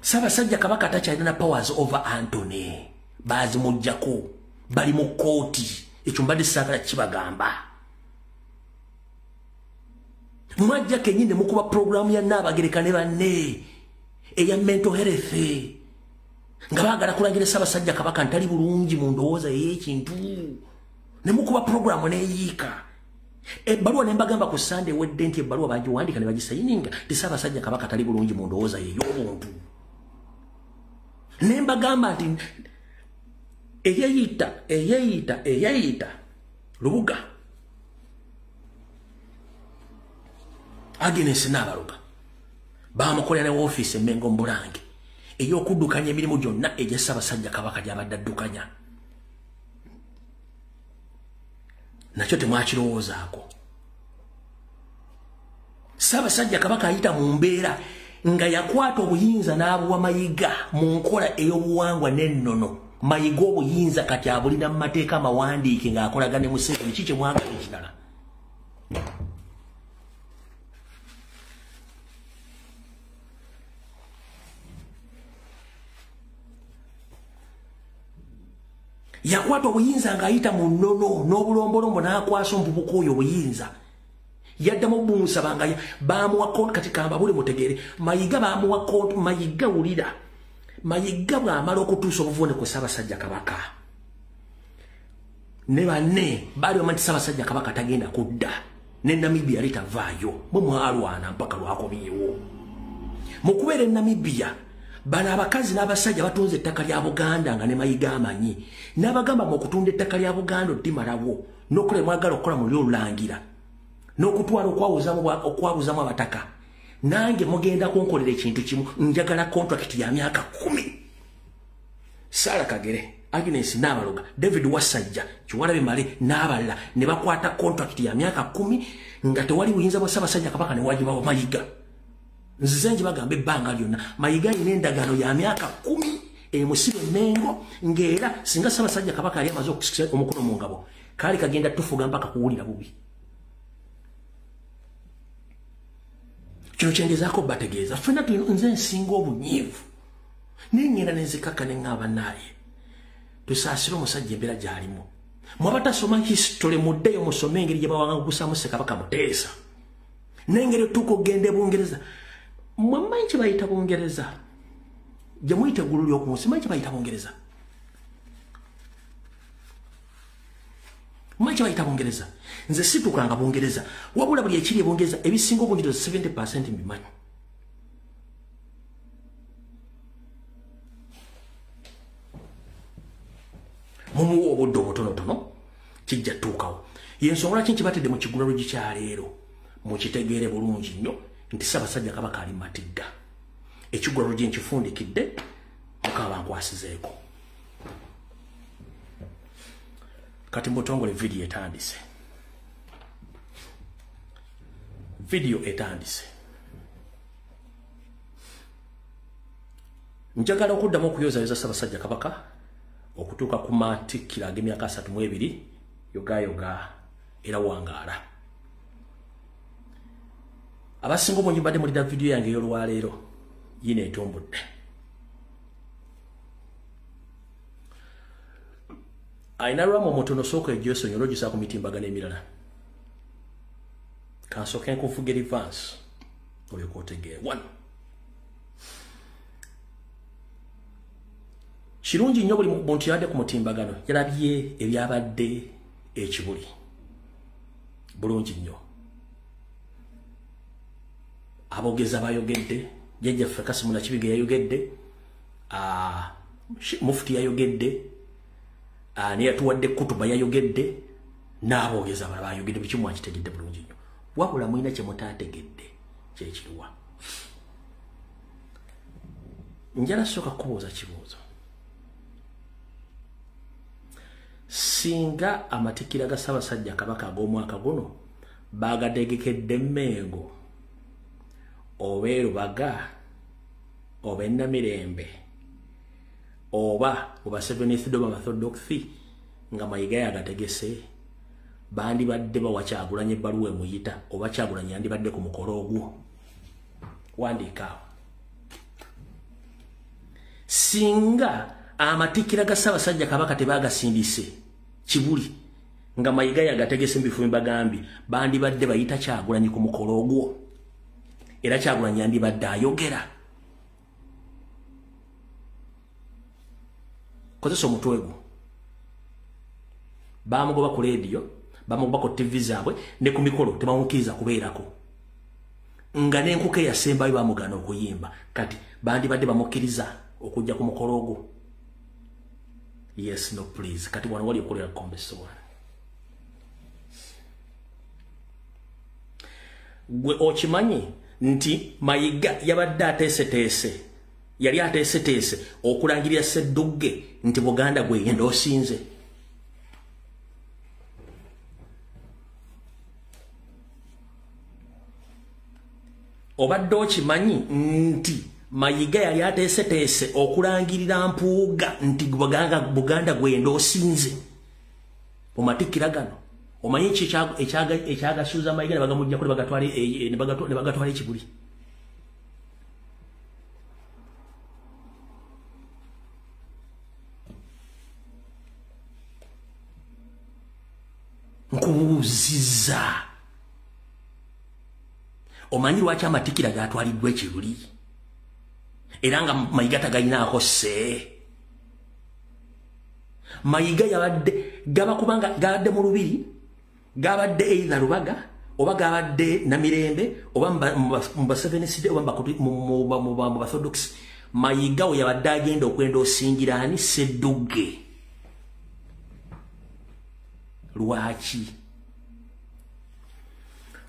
Ssaabasajja Kabaka takyalina powers over Anthony bazimujjako bali mu kooti ekyo mbadde saagala kibagamba. Mwajja kennyini mukuba programu ya Nnaabagereka ne banne eya mental health nga baagala kulangira Ssaabasajja Kabaka ntali bulungi mu ndowooza ey'ekintu ne mukuba programu neeyiika. Ebbaluwa ne mbagamba ku Sunday wedde nti ebbaluwa bagiwandika ne bagisayininga ti Ssaabasajja Kabaka tali bulungi mu ndowooza ey'obuntu. Ne mbagamba nti eyeyita Lubuga Agnes Naabaluga bamukolera ne office Mengo Mbulange ey'okuddukanya emirimu gyonna egya Ssaabasajja Kabaka gy'abadde addukanya. Nakyo temwakirowoozaako. Ssaabasajja Kabaka ayita mu mbeera nga yakwata obuyinza n'abuwa Mayiga mu nkola ey'obuwangwa n'ennono. Mayiga obuyinza kati abulina mu mateeka amawandiike ng'akolaga ne Museveni. Ki kye mwagala ekirala? Yakwata obuyinza ng'ayita mu nnono n'obulombolombo n'akwasa omuvubuka oyo obuyinza. Yaddamu bumusaba nga bamuwa konti kati kamba buli mutegeere. Mayiga bamuwa konti. Mayiga wulira. Mayiga bw'amala okutuusa obuvune ku Ssaabasajja Kabaka ne banne baali bamanyi Ssaabasajja Kabaka tagenda kudda ne Namibia litavaayo bwe mwalwana mpaka lwakomyewo. Mu kubeera e Namibia bano abakazi n'abasajja batunze ettaka lya Buganda nga ne Mayiga amanyi n'abagamba mu okutunda ettaka lya Buganda oddimalawo n'okola mwagala okukola mu ly'olulangira n'okutwala okwabuzamu abataka. Nange mugenda kunkolera ekintu kimu njagala contract ya myaka 10. Sarah Kagere, Agnes Naabaluga, David Wasajja, Kiwalabe Male n'abalala ne bakwata contract ya myaka 10 nga tewali buyinza bwa Ssaabasajja Kabaka ne wajiba wa Mayiga. Nzize njibagambe ebbanga lyonna Mayiga alina endagaano ya myaka 10 emusibe Mengo ng'era singa Ssaabasajja Kabaka yali amaze okusikisa omukono mu ngabo kaali kagenda tufuga mpaka kuwulira bubi. Kino kyengezaako bategeeza ffenna nze nsinga obunyiivu nengenda nenzikakka ne ŋŋamba naye tusaasire omusajja embeera gy'alimu. Mwabatasoma history muddeyo musome engeri gye bawangagusaamu Ssekabaka Muteesa n'engeri otuuka okugenda e Bungereza. Mmwe mmanyi kye bayita Bungereza gye muyita eggulu ly'oku nsi mmanyi kye bayita Bungereza. Mmanyi kye bayita Bungereza. Nze situukanga Bungereza wabula buli ekiri e Bungereza ebisinga obungi 70% mbimanyi. Mumuwa obudde obutonotono kijja tuukawo. Y'ensonga lwaki nkibatedde mu kigulalo gikyaleero mukitegeere bulungi nnyo nti Ssaabasajja Kabaka ali matigga. Ekigulalo gye nkifundikidde mukaba bankwasizeeko. Kati mbutongole video etandise. Video etandise. Njagala okuddamu okuyozayoza Ssaabasajja Kabaka okutuuka ku matikkira ag'emyaka 32 yogayoga era wangaala. Abasinga obungi mbadde mulida video yange ey'olwaleero yino etumbudde. aina rwamo mutono soko ejoso nyoro gisa ku mitimbagano emirala kansoke nkuvuga advance oyo kotegere 1 kirungi nnyo buli muntu yadde ku mutimbagano yalabye ebyabadde ekibuli bulungi nnyo abogeza bayogedde jjajjaffe Kasimu Nakibinge yayogedde Mufti yayogedde neyatuwadde kutuba yayogedde n'abogeza abalala bayogedde buli kimu akitegedde bulungi nnyo wabula mulina kye mutaategedde kyekiriwa njala soka kubuuza kibuuzo singa amatikira ga Ssaabasajja Kabaka ag'omwaka guno bagategekedde Mmengo oba Lubaga oba Namirembe oba oba Seventh Day Orthodoxy nga Mayiga yagategese bandibadde bawa Kyagulanyi ebbaluwa emuyita oba Kyagulanyi yandibadde ku mukolo ogwo wandiika singa amatikira ga Ssaabasajja Kabaka tebagasindise kibuli nga Mayiga yagategese mbifumbi bagambi bandibadde bayita Kyagulanyi ku mukolo ogwo era Kyagulanyi yandibadde ayogera kozesa omutwe gwo bamugoba ku radio bamugoba ku TV zaabwe ne ku mikolo tebamukiriza kubeerako nga n'enkuka eyasembayo bamugana okuyimba kati bandibadde bamukiriza okujja ku mukolo ogwo yes no please kati wano wali okolera kombesowa gwe okimanyi nti Mayiga yabadde ateeseteese yali ateeseteese okulangirira Ssedduge nti Buganda gwe yenda osinze obadde okimanyi nti Mayiga yali ateeseteese okulangirira Mpuuga nti Buganda gwe yenda osinze mu matikira gano omanyi ekyagasuuza Mayiga ne bagamujjako ne bagatwala ekibuli nkubuuziza omanyi lwaki amatikira gatwaliddwa ekibuli era nga Mayiga tagayinaako se Mayiga yabadde gaba kubanga gabadde mu lubiri gabadde either Lubaga oba gabadde Namirembe oba mu Seventh Day oba mu Orthodox Mayiga we yabadde agenda okwenda osingira ani Ssedduge lwaki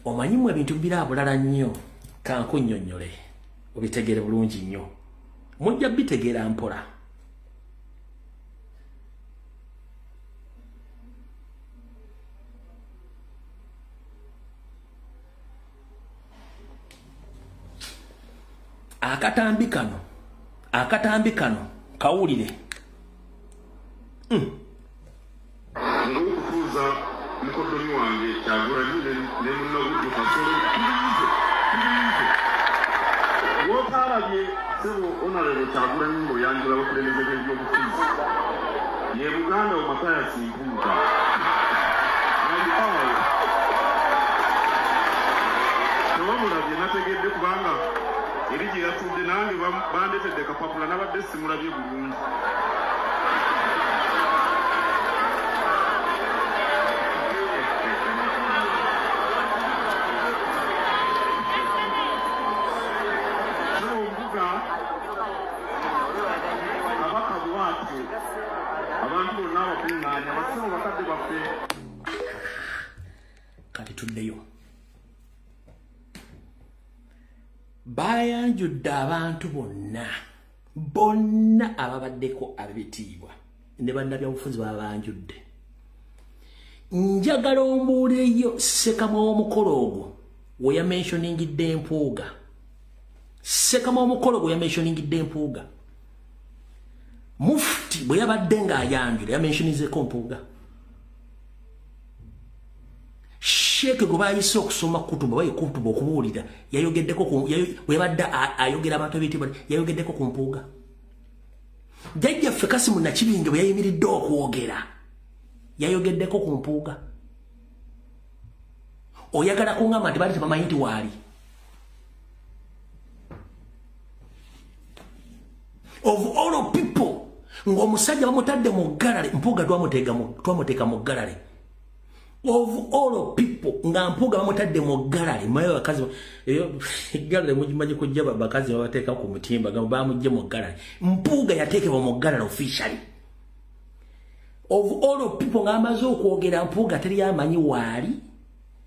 omanyimu ebintu birabulala nnyo kankunnyonnyole obitegere bulungi nnyo mujja bitegeera mpola akatambi kano kawulire ngokufuza mukoddomi wange Kyagulanyi ne munnabudu Kasolo wotalabye sebo onalero Kyagulanyi ng'oyanjula abakulembeze b'ebyobufuzi ye Buganda Omataya Simpuuga tewamulabye nategedde kubanga eri gye yatudde nange bandetedde kapapula nabadde simulabye bulungi kati tuddeyo bayanjudde abantu bonna ababaddeko ab'ebitiibwa ne bannabyabufuzi babanjudde njagala ombuulireyo Ssekama w'omukolo ogwo we yamentioningidde Empuuga Ssekama w'omukolo gwe yamentioningidde Empuuga Mufti bwe yabadde ng'ayanjula yamentionizeko Mpuuga Sheikh gwe bayise okusoma kutuba baye kutuba okubuulira yayogeddeko we yabadde ayogera abantu ebitiibwa yayogeddeko ku Mpuuga jjajjaffe Kasimu Nakibinge bwe yayimiridde okwogera yayogeddeko ku Mpuuga oyagala kungamba nti bali tebamanyi nti waali of all of people ng'omusajja bamutadde mu ggalale Mpuuga twamuteeka mu ggalale of all of people nga Mpuuga bamutadde mu ggalale mayo bakazi ggalale mujimanyi kujja bakazi babateeka ku mutimba bamujje mu ggalale Mpuuga yateekebwa mu ggalale officially of all of people nga amaze okwogera Mpuuga teri amanyi waali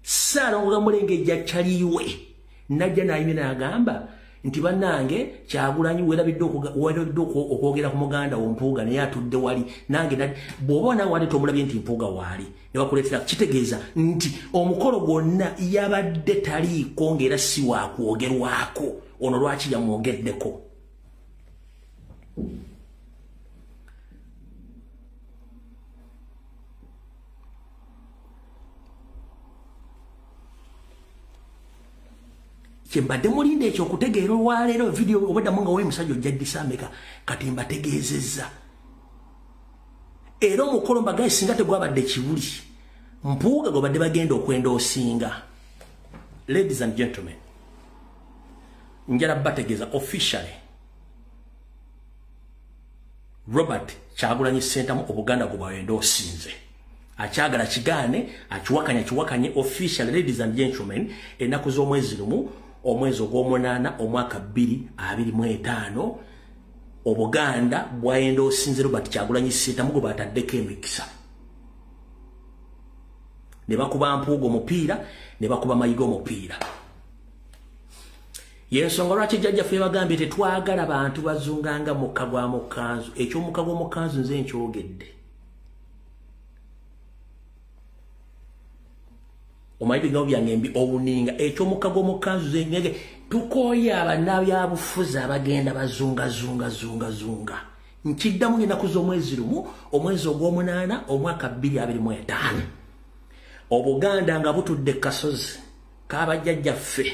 Ssaalongo Mulengejja kyaliwe najja nayimira agamba nti bannange Kyagulanyi werabidde okwogera ku muganda wo Mpuuga naye atudde wali nange bw'oba nawe wali tomulabye nti Mpuuga waali ne bakuleetera kitegeeza nti omukolo gwonna yabadde taliiko ng'era si wakwogerwako ono lwaki yamwogeddeko Kyembadde mulinde ekyo okutegeera olwaleero video obaddamu nga musajja ojja Disameka kati mbategeezezza era omukolo mbagaye singa tegwabadde kibuli Mpuuga gwe badde bagenda okwenda osinga. Ladies and gentlemen, njala bategeeza officially Robert Kyagulanyi Ssentamu Obuganda gwe bwenda osinze akyagala kigaane akiwakanye officially. Ladies and gentlemen, ennaku z'omwezi lumu omwezi ogw'omunaana omwaka 2025 Obuganda bwayenda osinze Robert Kyagulanyi Ssentamu gwe bataddeko emikisa ne bakuba Mpuuga omupiira ne bakuba Mayiga omupiira. Yensonga lwaki jjajjaffe bagambye tetwagala bantu bazunganga mukka gwa mukanzu eky'omukka gw'omukanzu nze nkyogedde. Omayibi nga byange mbi obuninga eky'omukka gw'omukanzu nze ngege tukooye abannabyabufuzi abagenda bazunga nkiddamu ng'ennaku z'omwezi lumu omwezi ogw'omunaana omwaka 2025 Obuganda nga butudde kasozi k'abajjajjaffe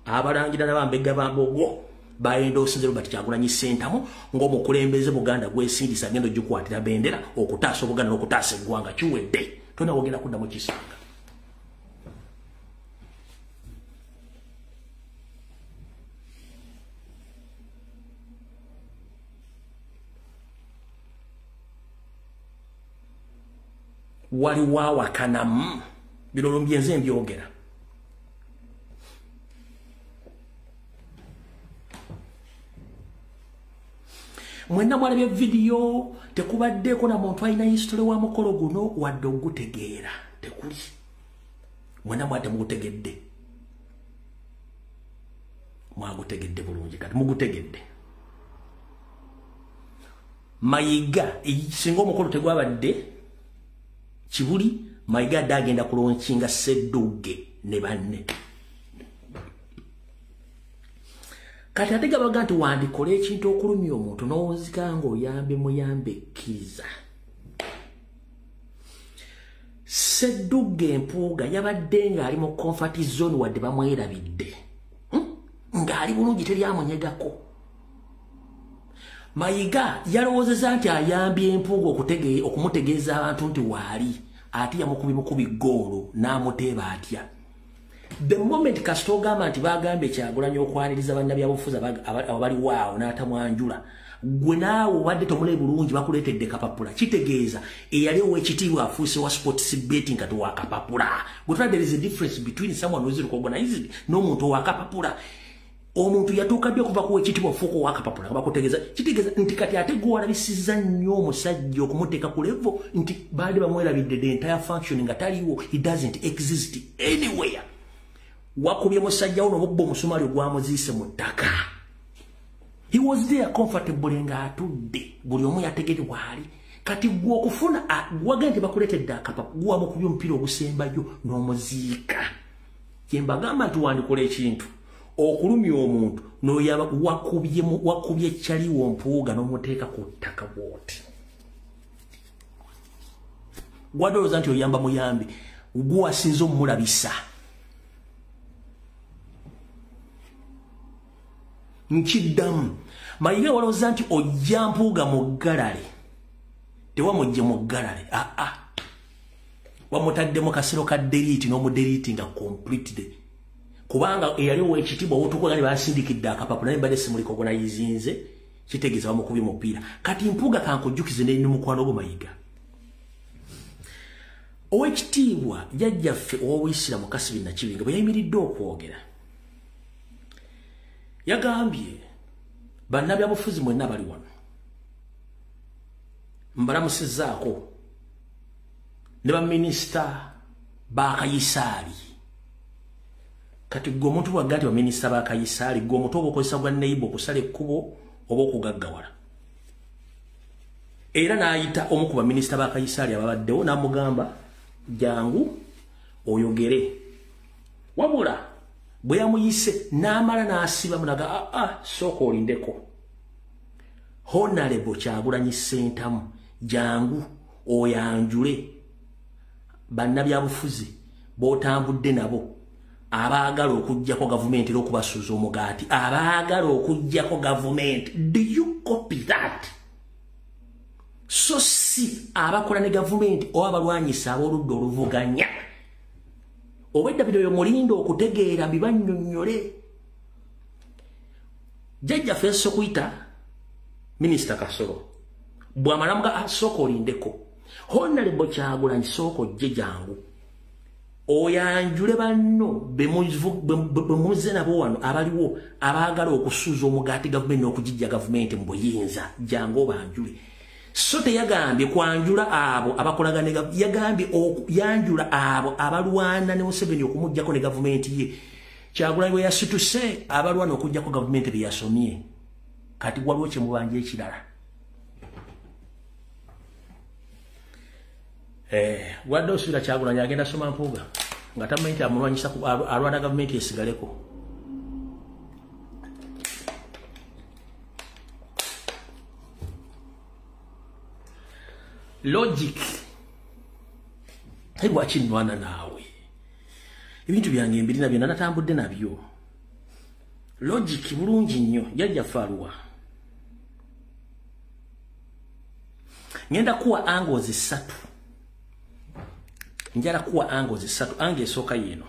abalangira n'abambega bambogo bayenda osinze Robert Kyagulanyi Ssentamu ng'omukulembeze Buganda gwesindisa agenda ogikwatira bendera okutaasa Obuganda n'okutaasa eggwanga kiwedde tonawogera kuddamu kisanga. Waliwo awakanamu bino mbyenze mbyogera. Mwenna mwalabye video tekubaddeko na muntu alina history wa mukolo guno wadde ogutegeera tekuli. Mwenna mwate mugutegedde. Mwagutegedde bulungi kati mugutegedde. Mayiga singa omukolo tegwabadde kibuli Mayiga dagenda kulonkinga Ssedduge ne banne. Kati ate gabaga nti wandikola ekintu okulumya omuntu n'owuzika ng'oyambe muyambe ekkiriza. Ssedduge Mpuuga yabadde ng'ali mu comfort zone wadde bamwerabidde ng'ali bulungi teri amunyegako. Mayiga yalowoozezza nti ayambye Mpuuga okumutegeeza abantu nti waali ate yamukubi ggoolo n'amuteeba atya. The moment kasita ogamba nti bagambye Kyagulanyi okwaniriza bannabyabufuzi abaliwo awo n'atamwanjula gwe naawe obadde tomule bulungi bakuleetedde kapapula kitegeeza eyali ow'ekitiibwa afuuse wa sports betting kati wa kapapula. There is a difference between someone who is recognized n'omuntu owa kapapula. Omuntu yatuuka dde okuva ku w'ekitiibwa ofuuka owa kapapula nga bakutegeeza kitegeeza nti kati ate gwe walabisizza nnyo omusajja okumuteeka ku levo nti baali bamwerabidde the entire function nga taliwo, he doesn't exist anywhere. Wakubye musajja wo n'obubba omusumaali ogwamuziise mu ttaka. He was there comfortable nga atudde buli omu yategere bwali. Kati gwe okufuna wagenda nti bakuleetedde akapapa gwe wamukubye omupiira ogusembayo n'omuziika. Kye mbagamba nti wandikola ekintu okulumya omuntu n'oyaba wakubye Kyaliwo Mpuuga n'omuteeka ku ttaka bw'oti. Gwadolooza nti oyamba muyambi gwe wasinze omulabisa. Nkiddamu Mayiga walowooza nti ojja Mpuuga mu ggalale tewamujje mu ggalale wamutaddemu kasiro ka delete n'omudelete nga completely kubanga eyaliwo ekitibwa otukola ne basindikidde akapapula ne badde simuliko gona yizinze kitegeeza bamukubi mupiira kati mpuga kankujjukize ne mukwano gwo Mayiga owekitiibwa jjajjaffe ow'Obuyisiraamu Kasibiri Nakibinge bwe yayimiridde okwogera yagambye bannabyabufuzi mwenna bali wano mbalamusizzaako ne baminisita ba Kayisaali kati gwe omuntu bwagga nti baminisita ba Kayisaali gwe omuntu oba okozesa gwa neiba okusala ekkubo oba okugaggawala era n'ayita omu ku baminisita ba Kayisaali ababaddewo n'amugamba jangu oyogere wabula bwe yamuyise n'amala n'asiba munaga sooka olindeko Honorable Kyagulanyi Ssentamu jangu oyanjule bannabyabufuzi b'otambudde nabo abaagala okuggyako gavumenti olw'okubasuuza omugaati abaagala okuggyako gavumenti do you copy that so si abakola ne gavumenti oba abalwanyisa ab'oludda oluvuganya obwedda bino mulinda okutegeera bibannyonnyole jjajjaffe esokuyita Minisita Kasolo bw'amalamuga sooka olindeko Honorable Kyagulanyi sooka ojje jangu oyanjule banno bemuze nabo wano abaliwo abaagala okusuuza omugaati gavumenti n'okugijja gavumenti mu buyinza jangu obanjule so teyagambye kwanjula abo abakolagana yagambye okuyanjula abo abalwana ne Museveni okumuggyako ne gavumenti ye Kyagulanyi we yasituse abalwana okuggyako gavumenti be yasomye kati waliwo kye mubanja ekirala wadde osuubira Kyagulanyi agenda soma mpuuga nga tamanyi nti amulwanyisa alwana gavumenti esigaleko logic lwaki nnwana naawe ebintu byange embirina byonna natambudde nabyo logic bulungi nnyo jjajjaffe aluwa ngenda kuwa angles 3 njala kuwa angles 3 ange esooka yino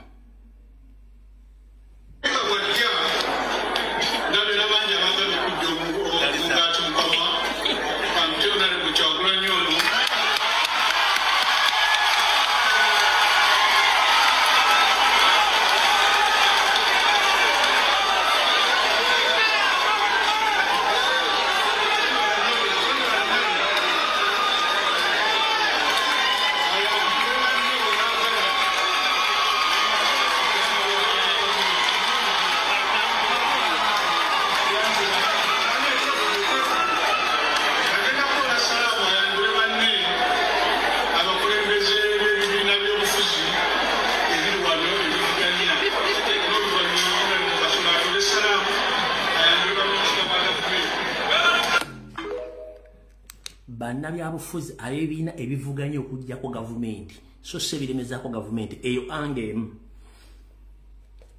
bannabyabufuzi abeebiina ebivuganya okuggyako gavumenti so si ebiremezaako gavumenti eyo ange emu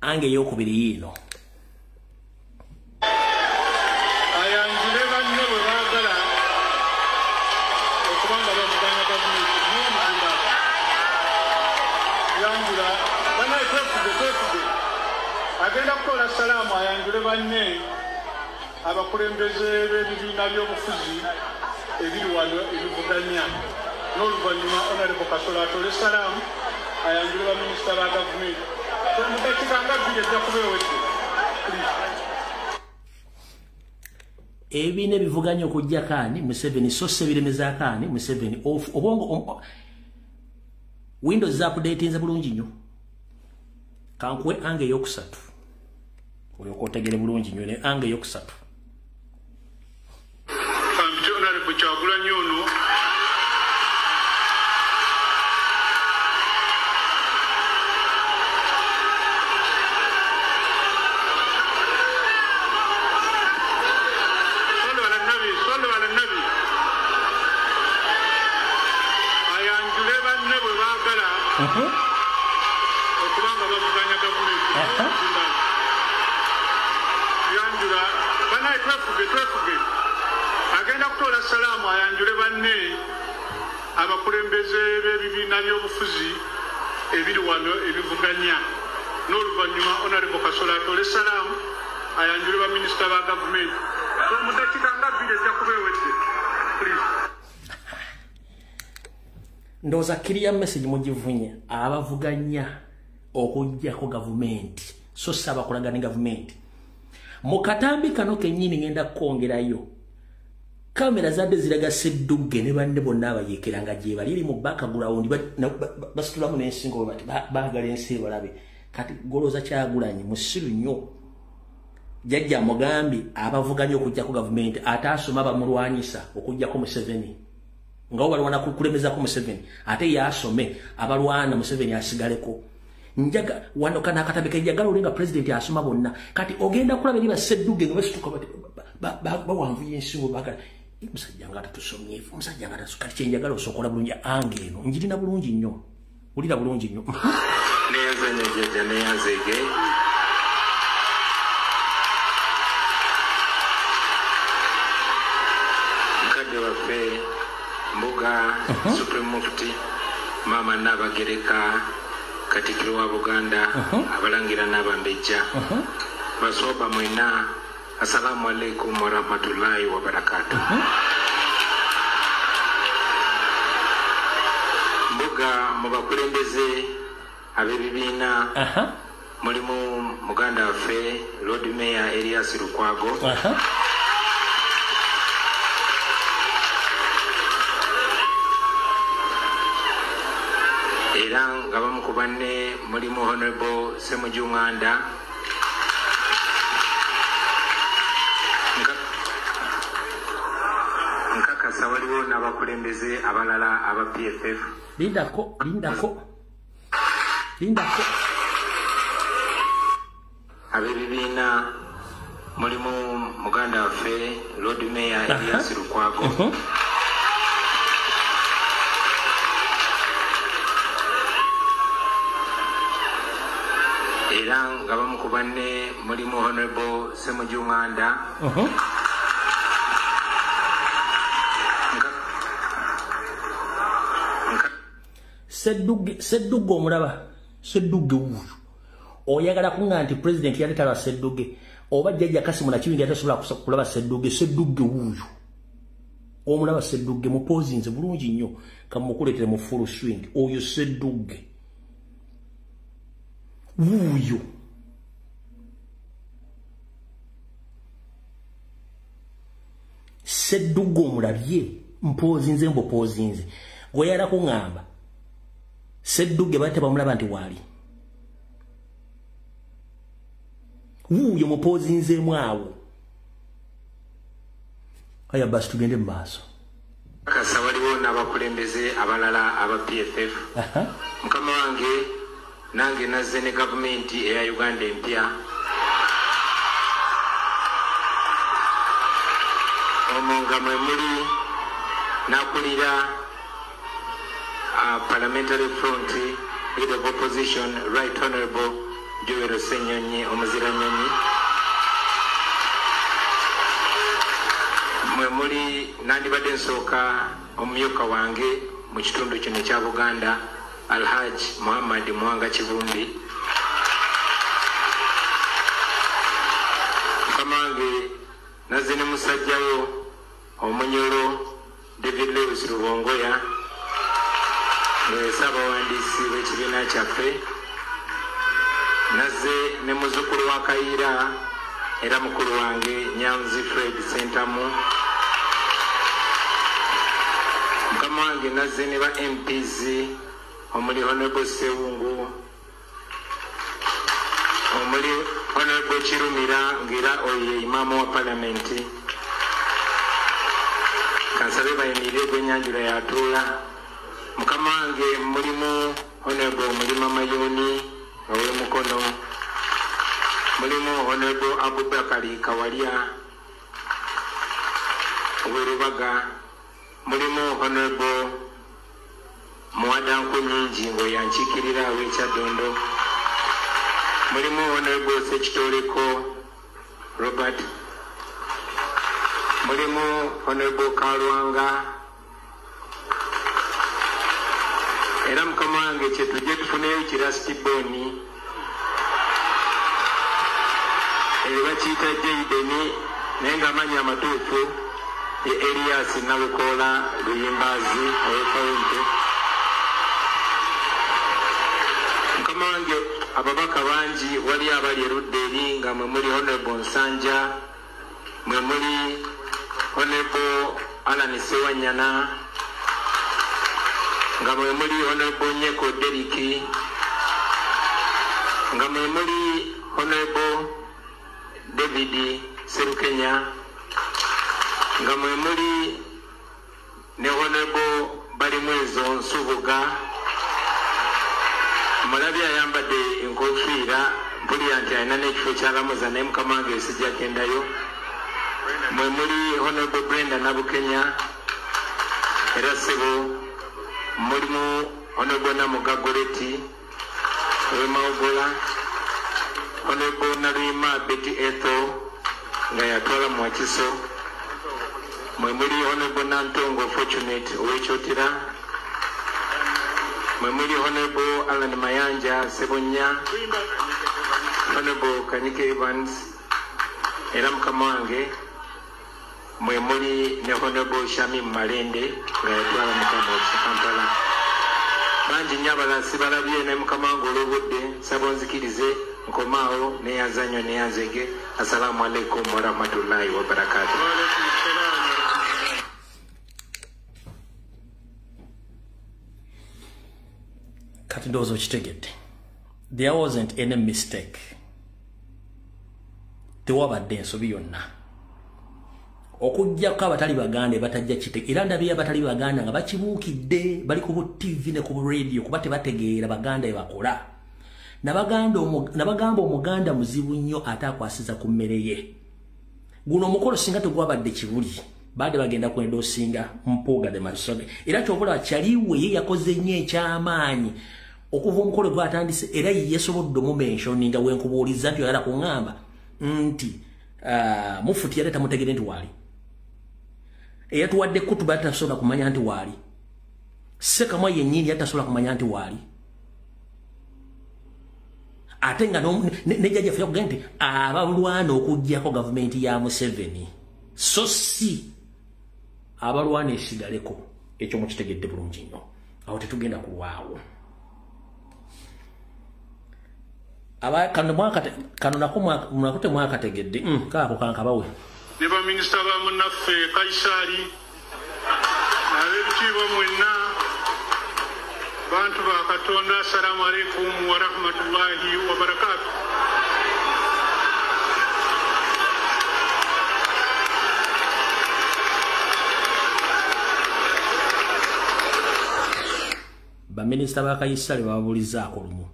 ange ey'okubiri yiino ayanjule banne bwe baagala okubanga bavuganya gavumenti n'omuzimba yanjula banaye twefuge agenda kukola salaamu ayanjule banne abakulembeze b'ebibiina by'obufuzi ebiri wano ebivuganya n'oluvannyuma Honorable Kasolo atole salaamu ayanjule baminisita ba gavumenti mudakiika nga bbiri ejja kubeewedde ebibiina ebivuganya okujja kaani Museveni so se biremeza kaani Museveni obongo Windows updatinze bulungi nnyo kankuwe ange eyokusatu oyo kootegere bulungi nnyo ne ange eyokusatu Kyagulanyi ono Sallu ala nabi ayanjule banne bwe baagala okubanga bavuganya gavumenti yanjula banaye twefuge agenda kutola salaamu ayanjule banne abakulembeze b'ebibiina by'obufuzi ebiri wano ebivuganya n'oluvannyuma Honorable Kasola atole salaamu ayanjule baminisita ba gavumenti mu ddakiika nga 2 ejja kuba ewedde. Ndowooza clear message mugivunye abavuganya okujjako gavumenti so saba kulagana gavumenti mu katambi kano kennyini ngenda kwongerayo kamera zadde ziraga Ssedduge ne bande bonna abayeekeranga gye bali mu background basitulamu n'ensingo bati baagala ensi balabe kati goloza Kyagulanyi musiru nnyo jajja mugambi abavuganya okujjako gavumenti ataasoma bamulwanyisa okujjako Museveni nga balwana kulemezako Museveni ate yasome abalwana Museveni asigaleko njaga wano kana akatabika njagala olenga president asoma bonna kati ogenda kulaba eri Ssedduge nga basituka bawanvu yensingo bagala musajja nga tatusomye musajja nga tasukali kyenjagala osokola bulungi ange eno njirina bulungi nnyo ulira bulungi nnyo neyazanya jjajja neyazege mukadde waffe Mbuga Supreme Mufti Mama Nabagereka Katikkiro wa Buganda abalangira n'abambejja basoba mwena assalamu alaikum wa rahmatullahi wa barakatuh. Mbuga mu bakulembeze ab'ebibiina mulimu muganda waffe Lord Mayor Elias Lukwago era nga bamu ku banne mulimu Honorable Semujunganda nkakasa waliwo n'abakulembeze abalala aba PFF lindako ab'ebibiina mulimu muganda waffe Lord Mayor Elias Lukwago era nga bamu ku banne mulimu Honorable Semujunganda Ssedduge omulaba Ssedduge wuyo oyagala kunga nti president yaleetala Ssedduge oba jjajja Kasimu Nakibinge atasobola kulaba Ssedduge wuyo omulaba Ssedduge mupozinze bulungi nnyo kamukuleetere mu full swing oyo Ssedduge wuyo Ssedduge omulabye mpozinze mbopozinze gweyala kuŋŋamba Ssedduge bate bamulaba nti waali wuyo mupozinzeemu awo aya basi tugende mu maaso kasa waliwo n'abakulembeze abalala aba PFF mukama wange nange nazze ne gavumenti eya Uganda empya omunga mwe muli nakulira Parliamentary Front Leader of Opposition Right Honorable Joel Senyonyi Omuziranyonyi mwe muli nandibadde nsooka omumyuka wange mu kitundu kino kya Buganda Alhaj Muhammad Mwanga Kivumbi mukama wange nazze ne musajjawo omunyolo David Lewis Rubongoya Ssabawandiisi w'ekibiina kyaffe nazze ne muzzukulu wa Kayiira era mukulu wange Nyanzi Fred Sentamu mukama wange nazze ne ba MPs omuli Honorable Sewungu omuli Honorable Kirumira ng'era oyo imaamu wa palamenti kansabe bayimirire gwenyanjula yatuula mukama wange mulimu Honorable Mulima Mayoni ow'emukono mulimu Honorable Abubakari Kawalya ow'erubaga mulimu Honorable Muwadanku Nyingi ngo yankiikirira aw'ekyadondo mulimu Honorable Sekitoleko Robert mulimu Honorable Kalwanga era mukama wange kyetujje tufuneyo kirasitiboni bakiyita Jaideni naye ng'amanyi amatuufu ye Elias Nalukoola Luyimbazi ow'Ekawempe. Mukama wange ababaka bangi wali abali erudda eri nga mwe muli Honorable Nsanja, mwe muli Honorable Alan Sewanyana, nga mwe muli Honorable Nyeko Deriki, nga mwe muli Honorable David Serukenya, nga mwe muli ne Honorable Balimwezo Nsubuga. Mulabi ayambadde enkofiira mpulira nti alina n'ekifo ky'alamuza naye mukama wange sijja gendayo. Mwe muli Honorable Brenda Nabukenya era ssebo mulimu Honorable Namugagoleti ow'Emawogola, Honorable Naluyima Betty Etho nga yatwala mu Wakiso, mwe muli Honorable Nantongo Fortunate ow'Ekyotera, mwe muli Honorable Alan Mayanja Sebonya, Honorable Kanyike Evans era mukama wange mwe muli ne Honorable Shamim Malende nga yatwala mukama Kampala. Bangi nnyo abalala sibalabye ne mukama wange olw'obudde nsaba onzikirize nkomaawo neyazanyo neyanzege. Assalamu alaikum warahmatullahi wabarakatuh. Kati ndowooza okitegedde. There wasn't any mistake. Tewabadde ensobi yonna. Okujjako abatali Baganda batajja kite era ndabye abatali Baganda nga bakibuukidde bali ku TV ne ku radio kuba tebategeera Baganda ebakola. Nabagamba Omuganda muzibu nnyo ate akwasiza ku mmere ye. Guno omukolo singa tegwabadde kibuli baade bagenda kwenda osinga Mpuuga de Marisode era kyobula kyaliwe ye yakoze nnyo ekyamaanyi okuva omukolo gwatandise era yesobodde omumensioninga wenkubuuliza nti oyagala kuŋŋamba nti mufuti yali tamutegere nti waali eyatuwadde kutuba tasobola kumanya nti waali Ssekamwa yennyini yatasobola kumanya nti waali ate nga nejjajjaffe yakugamba nti abalwana okuggyako gavumenti ya Museveni so si abalwana esigaleko. Ekyo mukitegedde bulungi nnyo awo tetugenda kulwawo. Kano nako mwakote mwakategedde kaako kankabawe ne baminisita bamunaffe Kaisari ab'ebitiibwa mwenna bantu ba Katonda, assalamu alaikum wa rahmatullahi wa barakatuh. Baminisita ba Kaisari babulizaako lumu.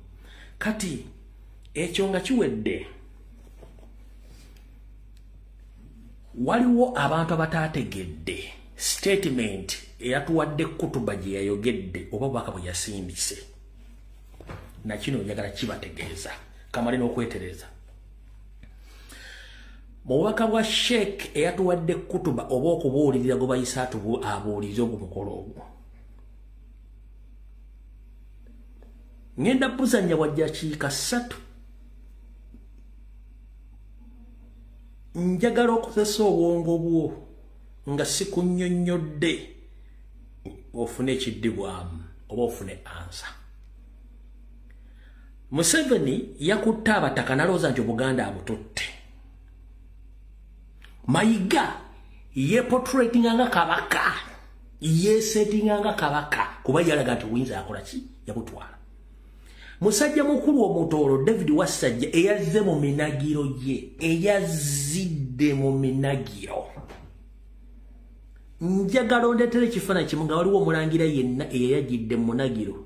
Kati ekyo nga kiwedde waliwo abantu abataategedde statement eyatuwadde kutuba gye yayogedde oba bwaka bwe yasindise. Nakino njagala kibategeeza kamale n'okwetereza. Mu bubaka bwa Sheikh eyatuwadde kutuba oba okubuulirira gwe bayisa abuulirize ogwo mukolo ogwo. Ngenda buzanya wajja kiika 3. Njagala okozesa obwongo bwo nga sikunnyonnyodde ofune ekiddibwamu oba ofune ansa. Museveni yakutte abataka nalowooza nti Obuganda abututte. Mayiga yeportratinga nga kabaka, yesettinga nga kabaka kuba yalaga nti Winza yakola ki yabutwala. Musajja mukulu Omutoolo David Wasajja eyazze mu minagiro ye, eyazidde mu minagiro. Njagala ondeetere ekifaananyi kimu nga waliwo omulangira yenna eyayagidde mu munagiro.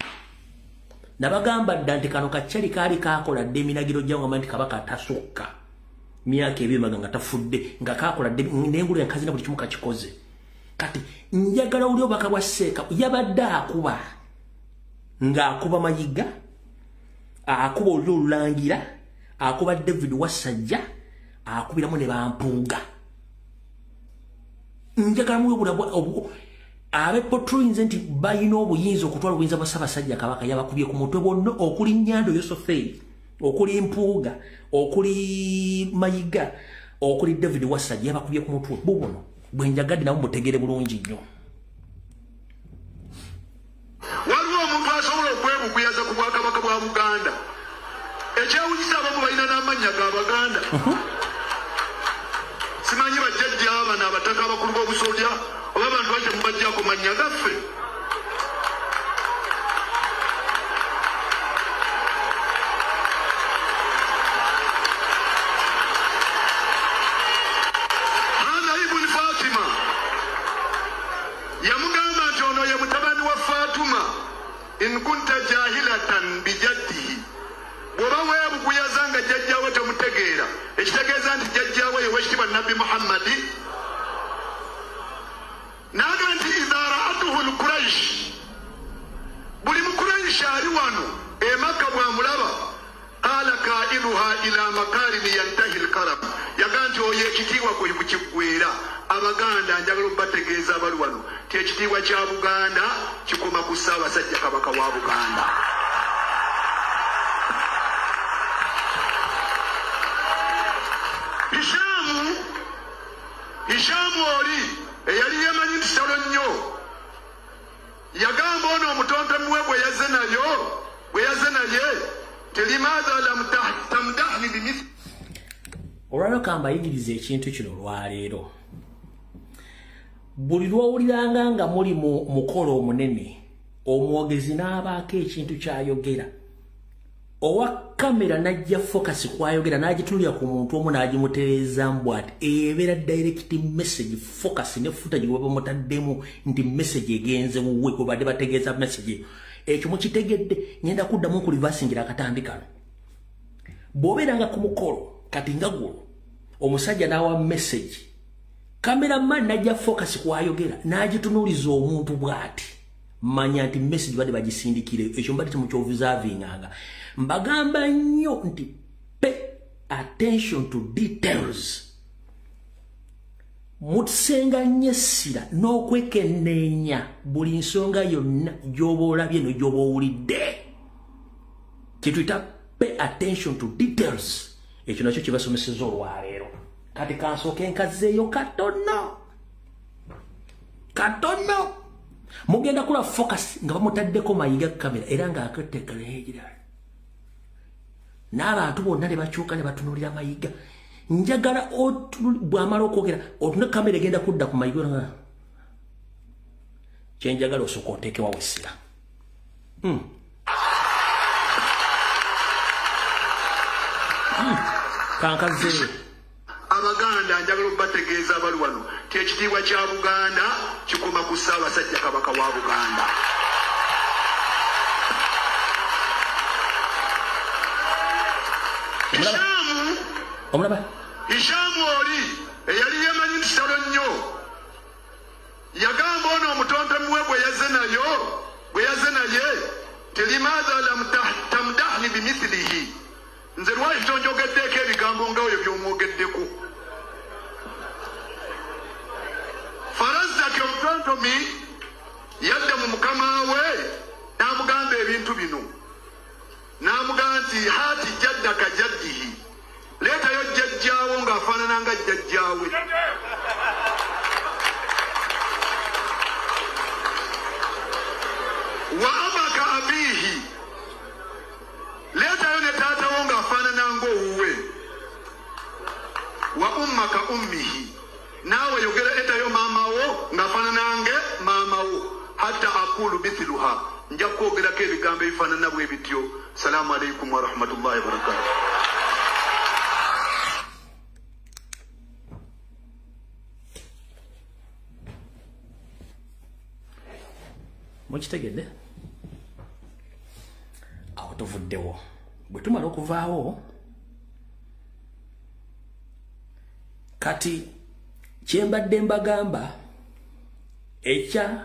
Nabagamba dda nti kano kakyali kaali kaakola dde eminagiro gyangamba nti kabaka atasukka myaka ebyemaga nga tafudde nga kaakola dde n'engulu yankazina buli kimu kakikoze. Kati njagala oli obubaka bwa Seeka yabadde akuba ng'akuba Mayiga, akuba oli olulangira, akuba David Wasajja, akubiramu ne Bampuuga. Njagala muwebula abe portrayinze nti bayina obuyinza okutwala obuyinza bwa Ssaabasajja Kabaka yabakubye ku mutwe bonna okuli Nyando Yosofeeri okuli Mpuuga okuli Mayiga okuli David Wasajja yabakubye ku mutwe bubono bwenjagadde nabo mutegere bulungi nnyo. Waliwo omuntu asobola okwebuguyaza ku Bwakabaka bwa Buganda ekyewunyisa abamu balina n'amannya ga Baganda. Simanyi bajjajja abana abataka abakulu b'obusolya oba abantu bajja mubajjako mannya gaffe. Hana ibn Fatima yamugamba nti ono ye mutabani wa Fatuma in kunta jahilatan bijaddihi bw'oba weebuguyaza nga jjajjaawe temutegeera ekitegeeza nti jjajjaawe ye wekitibwa Nabbi Muhammadi naga nti idha ra'atuhu al-Quraysh buli mukuraysh ali wano emaka bwamulaba qala qailuha ila makarimi yantahi al-karam yaga nti oyo ekitiibwa kukigwera Abaganda njagala okubategeeza abali wano ti ekitiibwa kya Buganda kikoma ku Ssaabasajja Kabaka wa Buganda. Hishamu oli eyali yemanyi nti salo nnyo yagamba ono omutontomi we bwe yaze naye telimaadha lam tamdahni bimithli. Olwaliro kambayigiriza ekintu kino olwaleero buli lwowuliranga nga muli mu mukolo omunene omwogezi n'abaako ekintu kyayogera owa kamera najja focus kwayogera nagitunulira ku muntu omu nagimutereeza mbw ati ebeera direct message focus ne footage bwe bamutaddemu nti message egenze wuwe bwe badde bategeeza message ekyo mukitegedde ngenda kuddamu okulivasingira akatambi kano bw'obeeranga ku mukolo kati nga guno omusajja n'awa message cameraman najja focus kwayogera nagitunuliza omuntu bw'ati manya nti message badde bagisindikire ekyo mbadde temukyobuzaavinganga. Mbagamba nnyo nti pay attention to details. Mutsenga nyesira n'okwekenneenya buli nsonga yonna gy'oba olabye ne gy'oba owulidde. Kyetuyita pay attention to details. Ekyo nakyo kibasomeseza olwaleero. Kati kansooke nkazeeyo katono. Mugenda kula focus nga bamutaddeko Mayiga kamera era ng'aketeekaleegera. N'abantu bonna ne bakyuka ne batunuulira Mayiga. Njagala bw'amala okwogera otune kamera egenda kudda ku Mayiga nga kyenjagala osooka oteekewa wessira. Kankazeeyo. Abaganda njagala okubategeeza abali wano ti ekitiibwa kya Buganda kikoma ku Ssaabasajja Kabaka wa Buganda. Hishamu oli eyali yemanyi nti salo nnyo yagamba ono omutontomi we bwe yaze naye telimaadha lam tamdahni bimithlihi nze lwaki tonjogeddeeko ebigambo nga oyo by'omwogeddeko. Farazdaki omutontomi yadda mu mukama we n'amugamba ebintu bino n'amugamba nti haati jaddaka jaddihi leetayo jjajjaawo ng'afaanana nga jjajjaawe. Wa abaka abiihi leetayo ne taatawo ng'afaanana ng'owuwe. Wa ummaka ummihi naawe yogera etayo maamawo ng'afaanana nge maamawo hatta aqulu mithluha nja kwogerako ebigambo ebifaanana bwe bityo. Salaamu alaikum wa rahmatullahi wa barakatuh. Mukitegedde awo tuvuddewo bwe tumala okuvaawo kati kyembadde mbagamba ekya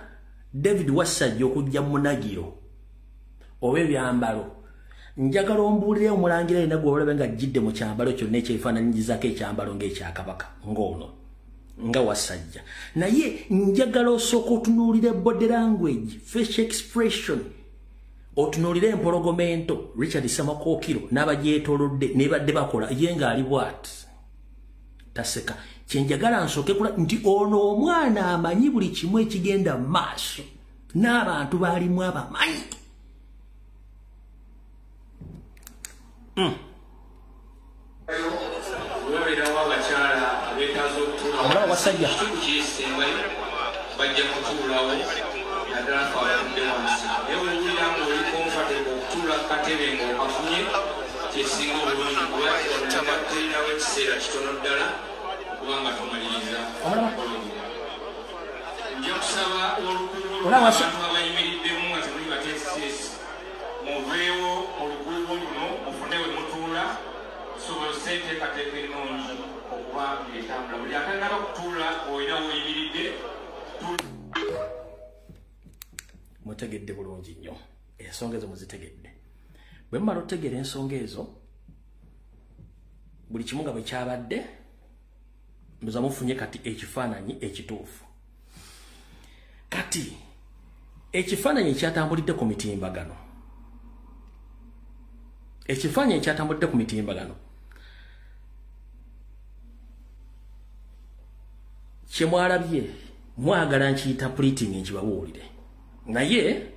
David Wasajja okujja munagiro oba ebyambalo njagala ombuulire omulangira yenna gwe olabe nga jjidde mu kyambalo kyonna ekyefaananyirizako ekyambalo ng'ekyakabaka ng'ono nga wasajja naye njagala osooka otunuulira body language facial expression otunuulira empologomento Richard Samakookiro n'abagyetoolodde ne badde bakola ye ng'ali bw'ati taseka kyenjagala nsooke kula nti ono omwana amanyi buli kimu ekigenda mu maaso n'abantu baalimu abamanyi omulaba wasajja bajja kutuulawo naddala twawudde wansi naye owulira ng'oli komfatebo okutuula ku katebe ng'okafunye kyesinga obulungi kuba terinawo ekiseera kitono ddala okubanga tumaliriza nja kusaba olukuubo lw'abantu abayimiriddemu nga temuli bateesiteesi muveewo olukuubo luno mufune we mutuula tusobozese enteekateeka ennungi okuba ng'etambula buli atanaba kutuula olina weyimiridde mutegedde bulungi nnyo ensonga ezo muzitegedde bwe mumala otegeera ensonga ezo buli kimu nga bwe kyabadde mbuza mufunye kati ekifaananyi ekituufu kati ekifaananyi ekyatambulidde ku mitimbagano kye mwalabye mwagala nkiyita pleating nkibabuulire naye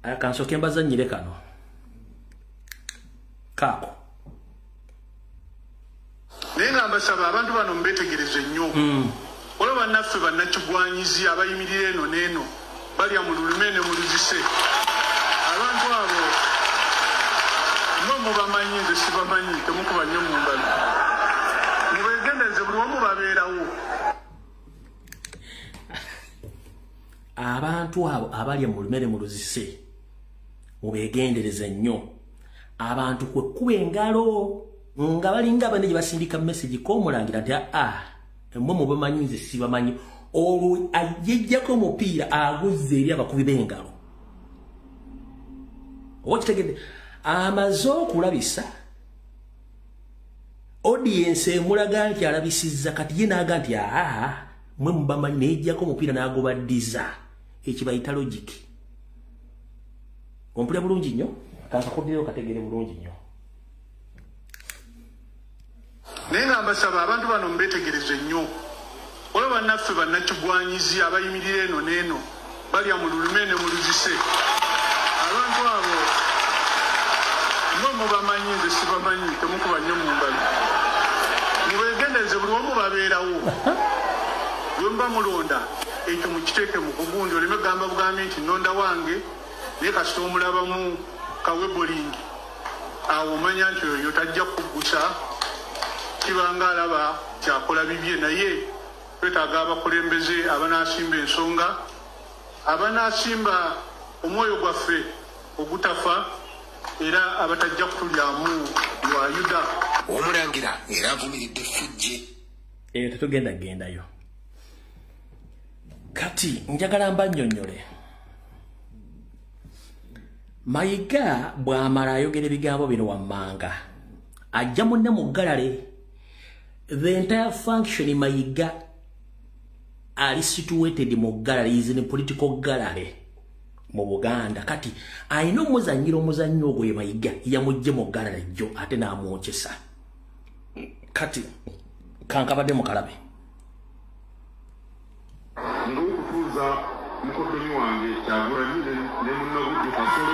akansooke mbazannyire kano kaako naye nga mbasaba abantu bano mbetegereze nnyo olwo bannaffe bannakigwanyizi abayimirira eno n'eno balya mu lulume ne mu luzise abantu abo mwe mubamanyi nze sibamanyi temukuba nnyo mu mbali mubegendereze buli wamu babeerawo abantu abo abalya mu lumere mu luzise mubegendereze nnyo abantu kwe kuba engalo nga balinga abane gye basindika message k'omulangira nti mmwe mubamanyi nze sibamanyi olwo ajejjako omupiira aguzza eri abakubi b'engalo oba kitegedde amaze okulabisa audience emulaga nti alabisizza kati ye naaga nti mmwe mubamanyi nejjako omupiira n'agobaddiza ekibayita logic ompulira bulungi nnyo kankakoddereyo kategere bulungi nnyo naye nga mbasaba abantu bano mbetegereze nnyo olwo bannaffe bannakigwanyizi abayimirira eno n'eno balya mu lulume ne mu luzise abantu abo mwe mubamanyi nze sibamanyi temukuba nnyo mu mbali mubegendereze buli wamu babeerawo bwe muba mulonda ekyo mukiteeke mu kugundi oleme gamba bugambi nti nnonda wange naye kasita omulabamu kawebolingi awo omanya nti oyo tajja kuggusa kibanga alaba kyakola bibye naye twetaaga abakulembeze abanaasimba ensonga abanaasimba omwoyo gwaffe ogutafa era abatajja kutulyamu lwayuda omulangira era avumiridde fujje eyo tetugenda gendayo kati njagala mbannyonnyole Mayiga bw'amala ayogera ebigambo bino wammanga ajja munne mu ggalale the entire function Mayiga ali situated mu ggalale is in political gallery mu Buganda kati ayina omuzannyira omuzannyo ogwo ye Mayiga yamujje mu ggalale jjo ate n'amwokyesa kati kankabadde mu kalabe ng'okutuuza mukoddomi wange Kyagulanyi ne munnabudde Kasolo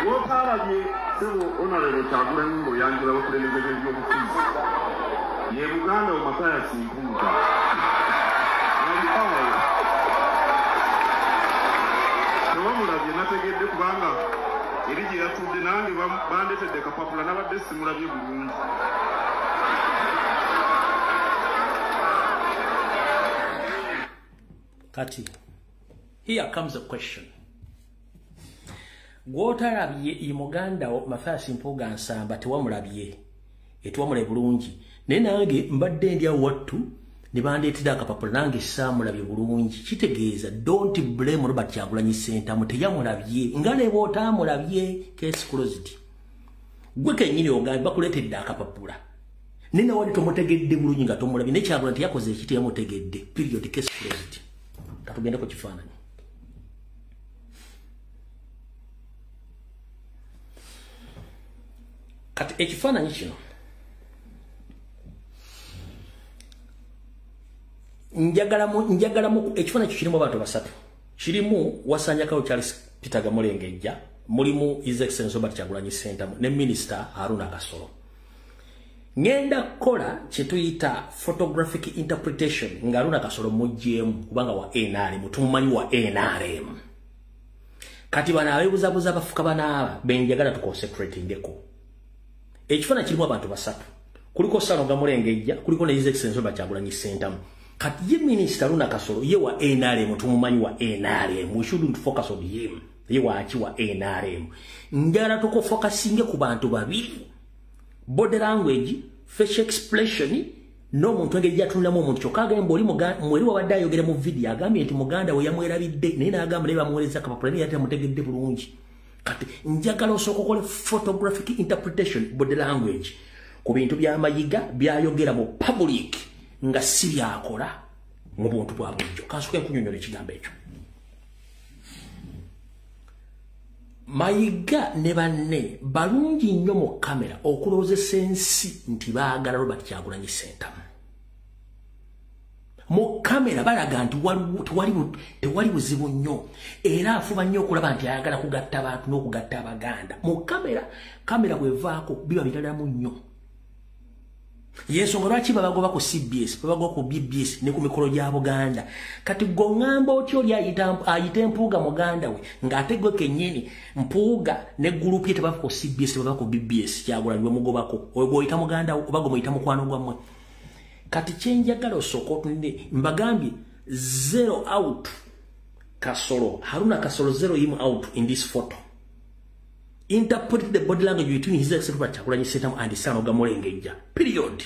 wootalabye sebo onalero Kyagulanyi ng'oyanjula abakulembeze b'ebyobufuzi ye Buganda wo Mathias Mpuuga tewamulabye nategedde kubanga eri gye yatudde nange bandetedde kapapula nabadde simulabye bulungi kati here comes a question gwotalabye i Muganda wo Mathias Mpuuga Nsamba tewamulabye etwamulabe bulungi naye nange mbadde ndya wattu ne bandeetera akapapula nange saamulabye bulungi kitegeeza don't blame Robert Kyagulanyi Ssentamu teyamulabye nga ne bw'otaamulabye case closed gwe kenyini ogambe bakuletedde akapapula nina wali tomutegedde bulungi nga tomulabye ne Kyagulanyi tiyakoze ekiti yamutegedde period case closed katugende ku kifaananyi kati ekifaananyi kino njagala mu ekifaananyi kirimu abantu basatu kirimu Wasanya Kawo Charles Peter Gamulengejja mulimu His Excellency Robert Kyagulanyi Ssentamu ne Minister Haruna Kasolo ngenda kola kyetuyita photographic interpretation nga Haruna Kasolo mujjemu kubanga wa NRM tumumanyi wa NRM kati bana abebuzabuza bafuka banaaba benjagala tuconcentratingeko ekifaananyi kirimu abantu basatu kuliko Sano Gamulengejja kuliko ne His Excellency Robert Kyagulanyi Ssentamu kati ye Minister Haruna Kasolo ye wa NRM tumumanyi wa NRM we shouldn't focus on him ye wachi wa NRM njagala tuko focusinge ku bantu babiri body language facial expression no muntu engeri yatunulamu omuntu kyokka agamba oli mweri wabadde ayogera mu video agambye nti muganda we yamwerabidde naye n'agamba naye bamuweereza kapapula naye yatamutegedde bulungi kati njagala osooka okole photographic interpretation body language ku bintu by'amayiga byayogera mu public nga si byakola mu buntu bwa bulijjo kansuke nkunyonyola ekigambo ekyo mayiga ne banne balungi nnyo mu kamera okulozesa ensi nti baagala Robert Kyagulanyi Ssentamu mu kamera balaga nti tewali buzibu nnyo era afuba nnyo okulaba nti ayagala kugatta abantu n'okugatta abaganda mu kamera bwevaako biba biralamu nnyo yensonga lwaki babagoba ku CBS babagoba ku BBS ne ku mikolo gya Buganda kati gongamba otyo oli ayita Empuuga muganda we ng'ate gwe kennyini Mpuuga ne gurupu ye tebava ku CBS tebava ku BBS Kyagulanyi we mugobako oyo gweoyita muganda we oba gwe muyita mukwano gwammwe kati kyenjagala osooka otunide mbagambye 0 out Kasolo Haruna Kasolo 0 him out in this photo interpret the body language between His Excellency Robert Kyagulanyi Ssentamu and Sano Gamulengejja period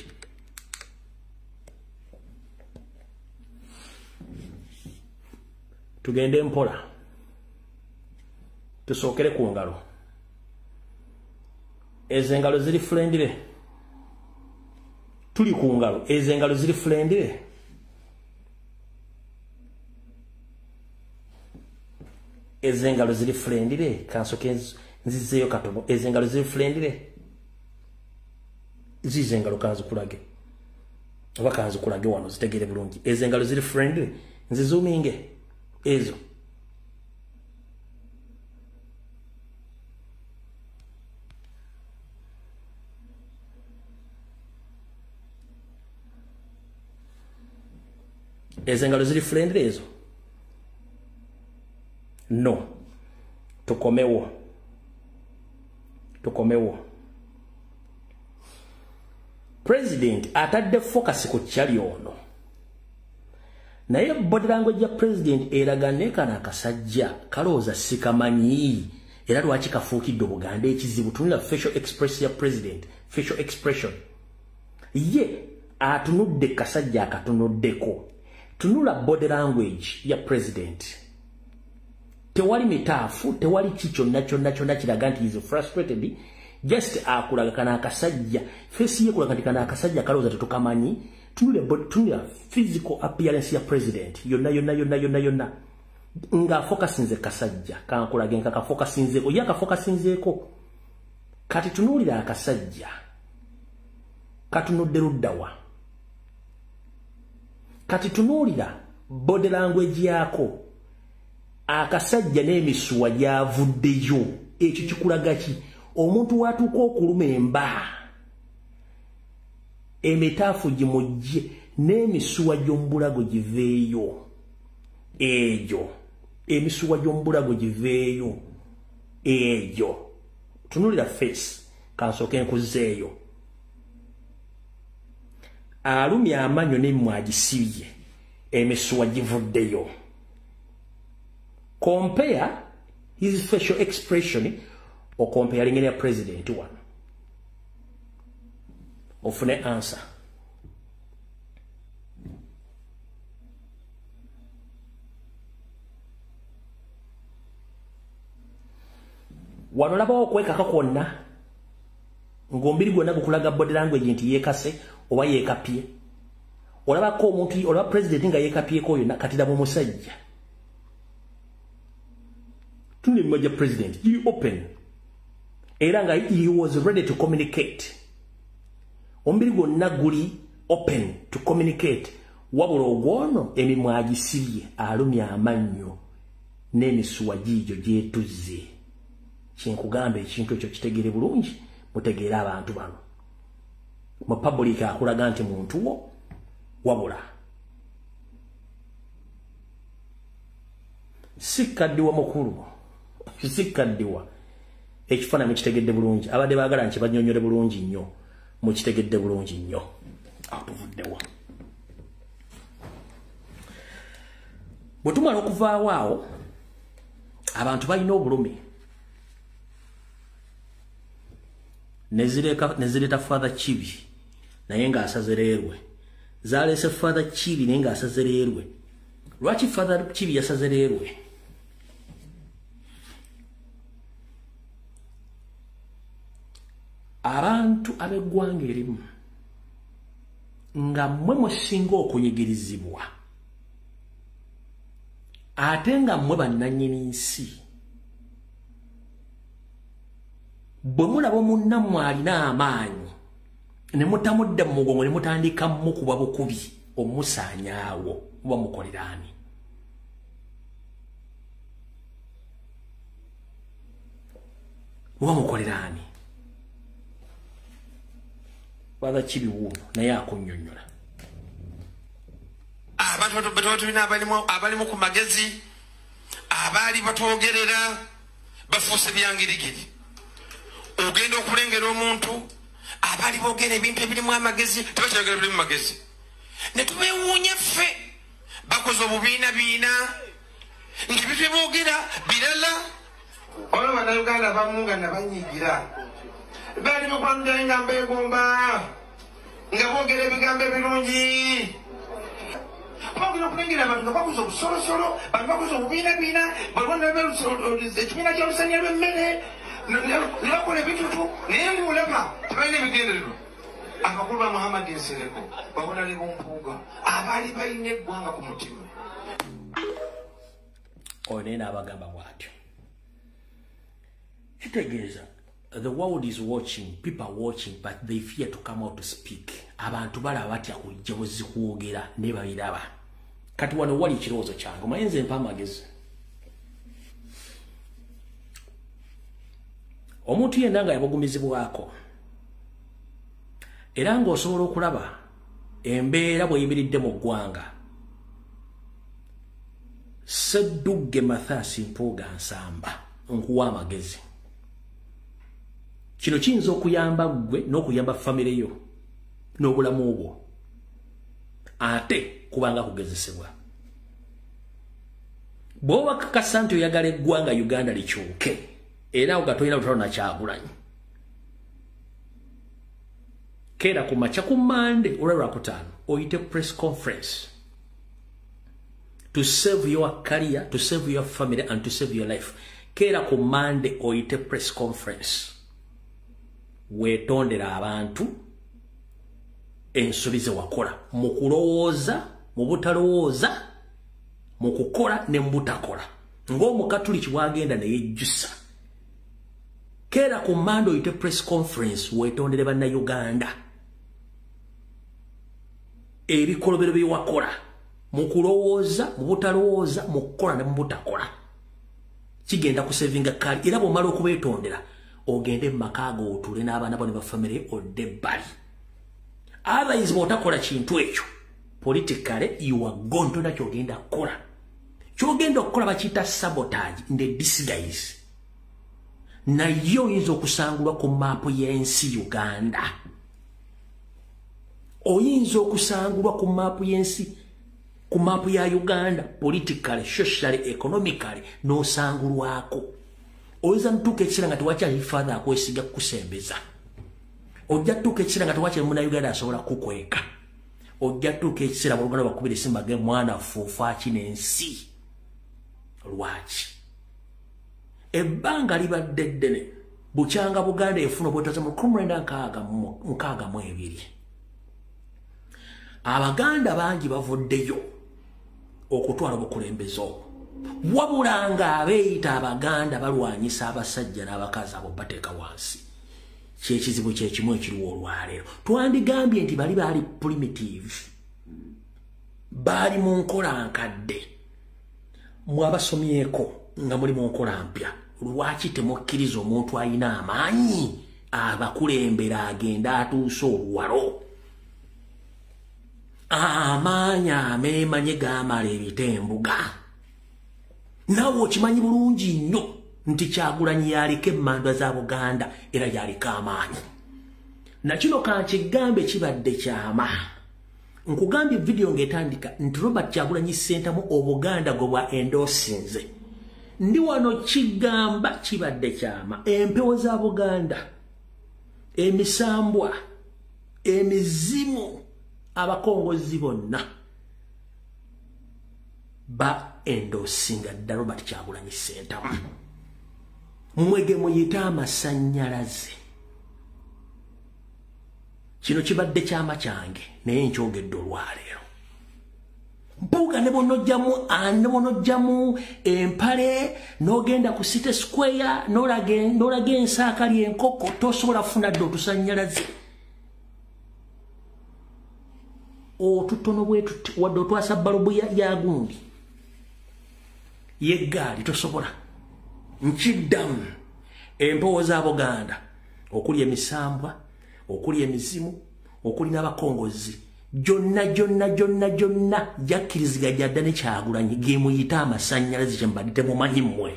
tugende mpola tusookere ku ngalo ezengalo ziri friendly tuli ku ngalo ezengalo ziri friendly ezengalo ziri friendly kansoke nzizeyo katobo ezengalo ziri friendly zizengalo kanzikulage oba kanzikulage wano zitegere bulungi ezengalo ziri friendly nzizuminge ezo ezengalo ziri friendly ezo no tukomewo President atadde focus ku kyali ono naye body language ya President eragane kana akasajja kalooza sikamanyi era lwaki kafuukidde Buganda ekizibu tunula facial expression ya President facial expression ye atunudde kasajja akatunuddeko tunula body language ya President tewali mitaafu tewali kicho nacho kiraga nti is frustrated just akulaga kana akasajja face ye kulaga kana akasajja kalooza tetukamanyi tunula physical appearance ya President yonna nga focusinze kasajja kankulage nka kafocusinzeko yaka focusinzeko kati tunulira akasajja katunudde luddawa kati tunulira body language yako akasajja n'emisuwa gyavuddeyo ekyo kikulaga ki omuntu watuuka okuluma emba emitaafu gimujje n'emisuwa gy'omubulago giveeyo ejo emisuwa gy'omubulago giveeyo ejo tunulira face kansooke nkuzeeyo alumya amanyo n'emmwa agisibye emisuwa givuddeyo compare his facial expression or comparing any President one ofune answer wanolaba okwekaka kwonna ngombiri gwonna gukulaga body language nti yekase oba yekapye olabako omuntu olaba president nga yekapyeko oyo nakatira mu musajja tuni major president he open era nga he was ready to communicate ombiri gwonna guli open to communicate wabula ogwono emimwa agisibye alumya amannyo n'emisuwa giijo gyetuze kyenkugamba ekintu ekyo kitegere bulungi mutegeera abantu bano mu public akulaga nti muntu wo wabula sikaddiwa mukulu sikaddiwa ekifaananyi kitegedde bulungi abadde baagala nti banyonyole bulungi nnyo mukitegedde bulungi nnyo atuvuddewa bwe tumala okuvaawo awo abantu balina obulumi nezireeta father Kibi naye ng'asazereerwe zaleese father Kibi naye ng'asazereerwe lwaki father Kibi yasazereerwe abantu ab'eggwanga erimu nga mmwe musinga okunyigirizibwa ate nga mmwe bannannyini nsi bwe mulaba omunnammwe alina amaanyi ne mutamudda mu mugongo ne mutandika mukuba bukubi omusaanyaawo muba mukoleraani muba mukoleraani Father Kibi wuuno naye akunnyonnyola abantu batulina abalimu ku magezi abaali batwogerera bafuuse byangirigiri ogenda okulengera omuntu abaali boogera ebintu ebirimu amagezi tebakyayogera birimu magezi ne tubeewuunya ffe bakoze obubiinabiina ng'ebintu byeboogera birala olwo bannayuganda abamu nga nabanyiigira baali bakwanuddayo nga mbeegomba nga boogera ebigambo ebirungi bagenda okulengera abantu nga bakoze obusolosolo bantu bakoze obubiinabiina ekibiina kyalusanya lw'emmere ne bakola ebitutu naye mulaba tebalina ebigendererwa abakulu ba Muhammad Nsereko babona ne bumpuuga abaali balina eggwanga ku mutima oyo naye n'abagamba bw'atyo kitegeeza the world is watching, people are watching, but they fear to come out to speak. Abantu balaba batya kujja bozikuwogera ne babiraba. Kati wano wali ekirowoozo kyange mayenze mpa amagezi. Omuntu yenna nga yabugumizibwako era ng'osobola okulaba embeera bw'eyimiridde mu ggwanga. Sseddugge Mathias Mpuuga Nsamba nkuwa amagezi. Kino kiyinza okuyamba gwe n'okuyamba famire yo n'obulamu bwo ate kubanga kugezesebwa. Bw'oba kakasa nti oyagala eggwanga Uganda likyuke era ogatoyina lutalo na Kyagulanyi, keera ku makya ku Mande olwa Lwakutaano oyite press conference to save your career, to save your family and to save your life. Keera ku Mande oyite press conference weetondera abantu ensobi ze wakola mu kulowooza, mu butalowooza, mu kukola ne mu butakola. Ng'Omukatuliki bw'agenda ne yejjusa. Keera ku Mande oyite press conference weetondere bannayuganda ebikolobero bye wakola mu kulowooza, mu butalowooza, mu kukola ne mu butakola. Kigenda kusevinga kali era bw'omala okubeetondera ogende makago otule n'abaana bo ne bafamire odde ebbali. Otherwise bw'otakola kintu ekyo politically you are gone to nakyo ogenda kukola. Kyogenda okukola bakiyita sabotage in the disguise. Naye oyinza okusangulwa ku maapu y'ensi Uganda. Oyinza okusangulwa ku maapu y'ensi, ku maapu ya Uganda politically, socially, economically n'osangulwako. Oyinza ntuuka ekiseera nga tewakyali father akwesiga kukusembeza. Ojja tuuka ekiseera nga tewakyali Munnayuganda asobola kukweka. Ojja tuuka ekiseera Abaganda bakubira esimba ge mwana fuufa kino ensi. Lwaki? Ebbanga libadde ddene bukyanga Buganda efuna obwetoza mu 1962 Abaganda bangi bavuddeyo okutwala obukulembeze obwo wabula nga abeeyita Abaganda balwanyisa abasajja n'abakazi abo bateeka wansi kyekizibu kyekimu ekiriwo olwaleero twandigambye nti bali primitive bali mu nkola nkadde mwabasomyeko nga muli mu nkola mpya lwaki temukkiriza omuntu alina amaanyi abakulembera agenda atuuse oluwalo amaanyi ameemanye gaamala ebitembuga nawe okimanyi bulungi nnyo nti Kyagulanyi yalika emmandwa za Buganda era yalika amaanyi nakino kankigambe kibadde kyama nkugambye video ng'etandika nti Robert Kyagulanyi Ssentamu Obuganda gwe bwa endosinze ndi wano kigamba kibadde kyama empewo za Buganda emisambwa emizimu abakongozi bonna ba endosinga dda Robert Kyagulanyi Ssentamu mwege muyita amasannyalaze kino kibadde kyama kyange naye nkyogedde olwaleero mpuuga ne bonojjamu empale n'ogenda ku City Square n'olaga ensaakali enkoko tosobola kufuna dde otusannyalaze otutono bwetuti wadde otwasa balubu ya gundi y'eggaali tosobola nkiddamu empewo za Buganda okuli emisambwa okuli emizimu okuli n'abakongozi gyonna jakkiriziganya dda ne Kyagulanyi ge muyita amasannyalaze kye mbadde temumanyi mmwe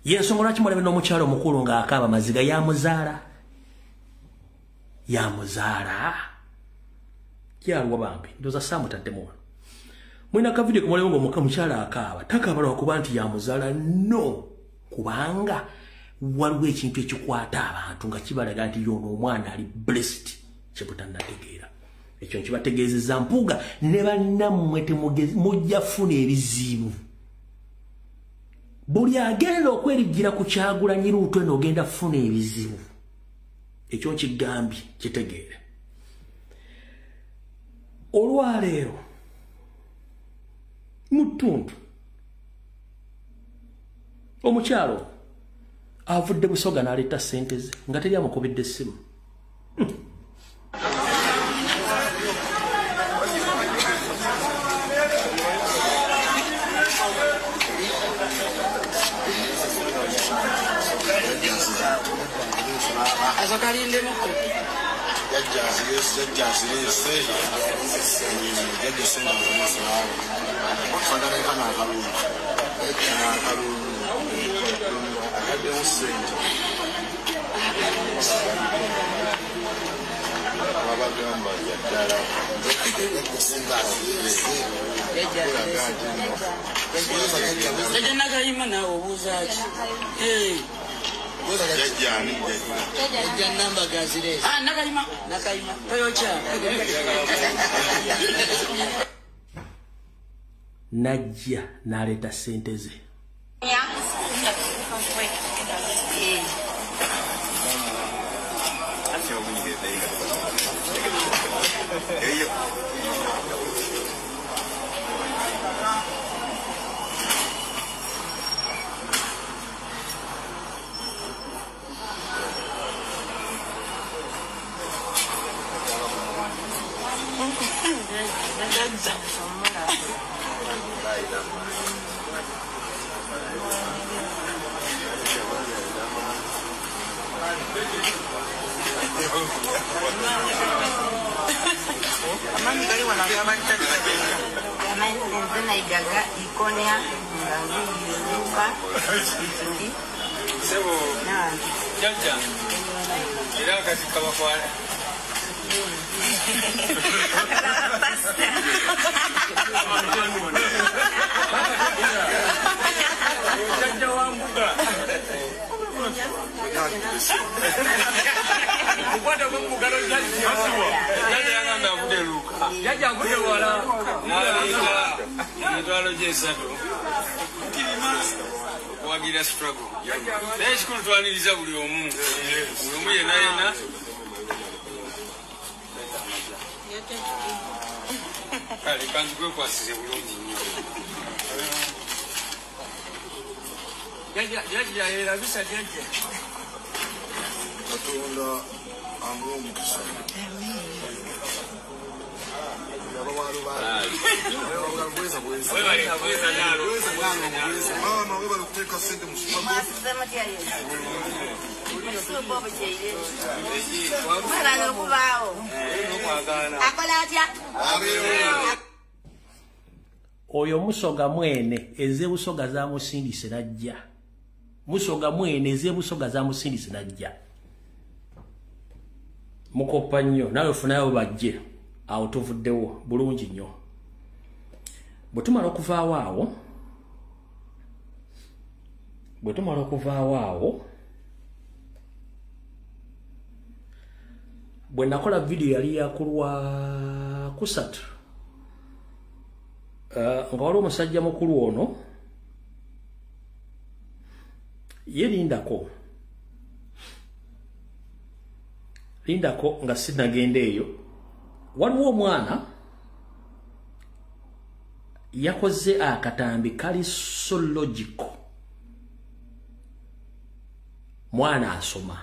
yensonga lwaki mulabe n'omukyalo omukulu ng'akaaba maziga yamuzaala kyalwa bambi ndoza saamutaddemu wano mwina akavidiyo kumulabe ng'omukyala akaaba takaaba lwakuba nti yamuzaala no kubanga waliwo ekintu ekikwata abantu nga kibalaga nti yono omwana ali blessed kyebutannategeera ekyo nkibategeezezza mpuuga ne bannammwe mujja funa ebizibu buli agenda okwerigira ku Kyagulanyi luutu eno ogenda funa ebizibu ekyo nkigambye kitegeere olwaleero mu ttuntu omukyalo avudde Busoga n'aleeta ssente ze nga teri amukubidde essimu najja n'aleeta ssente ze Yaja kude wala na mitwalo jesatu wagira struggle naye kikulu twaniriza buli omu yena kale kanzi kwekwasize bulungi nnyo jajja yerabisa jajja katonda amuwe omukisa mama webala kuteeka sente mu oyo Musoga mwene ezebusoga zamusindise najja Musoga mwene ezebusoga zamusindise najja mukopa nnyo nawe funayo bajje awo tuvuddewo bulungi nnyo bwe tumala okuvaawo awo bwe nakola video yali yakulwa kusatu nga waliwo omusajja mukulu ono lindako nga sinagenda eyo waliwo omwana yakoze akatambi kali so logical mwana asoma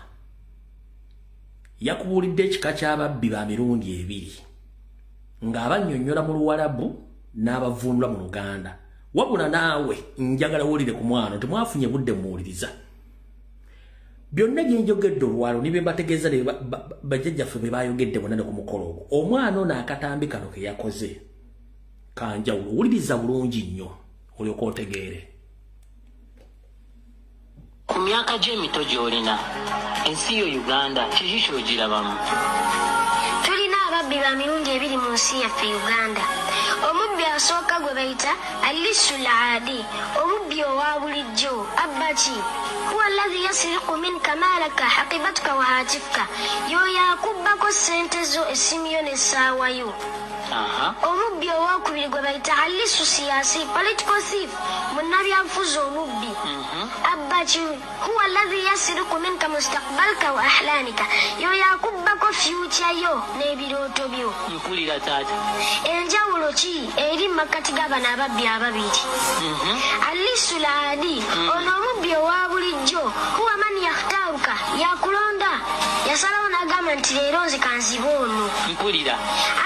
yakubuulidde ekika ky'ababbi ba mirundi ebiri ng'abannyonnyola mu Luwarabu n'abavundula mu Luganda wabula naawe njagala wulire ku mwana temwafunye budde muwuliriza byonna bye njogedde olwalo nibe bategeeza bajjajjaffe be bayogedde bonna ne ku mukolo ogwo omwana ono akatambi kano ke yakoze kanjawulo wuliriza bulungi nnyo olyoka otegeere ku myaka gy'emito gy'olina ensi yo Uganda kiki ky'ogirabamu tulina ababbi ba mirundi ebiri mu nsi yaffe Uganda omubbi asooka gwe bayita Alisu Laadi omubbi owa bulijjo Abbaki huwa alladhi yasriqu minka maalaka haqibatuka wa hatifka yoyo akubbako ssente zo essimu yo n'essaawa yo omubbi owokubiri gwe bayita Alisu Siyaasi political thief munnabyanfuzi omubbi Abbaki huwa alladhi yasriqu minka mustaqbalka wa ahlanika yoyo akubbako future yo n'ebirooto byo mpulira taata enjawulo ki eri makkati g'abano ababbi ababiri Alisu Laadi ono omubbi owa bulijjo huwa man yakhtaaruka yakulonda yasalawo n'agamba nti leero nzikanziba ono mpulira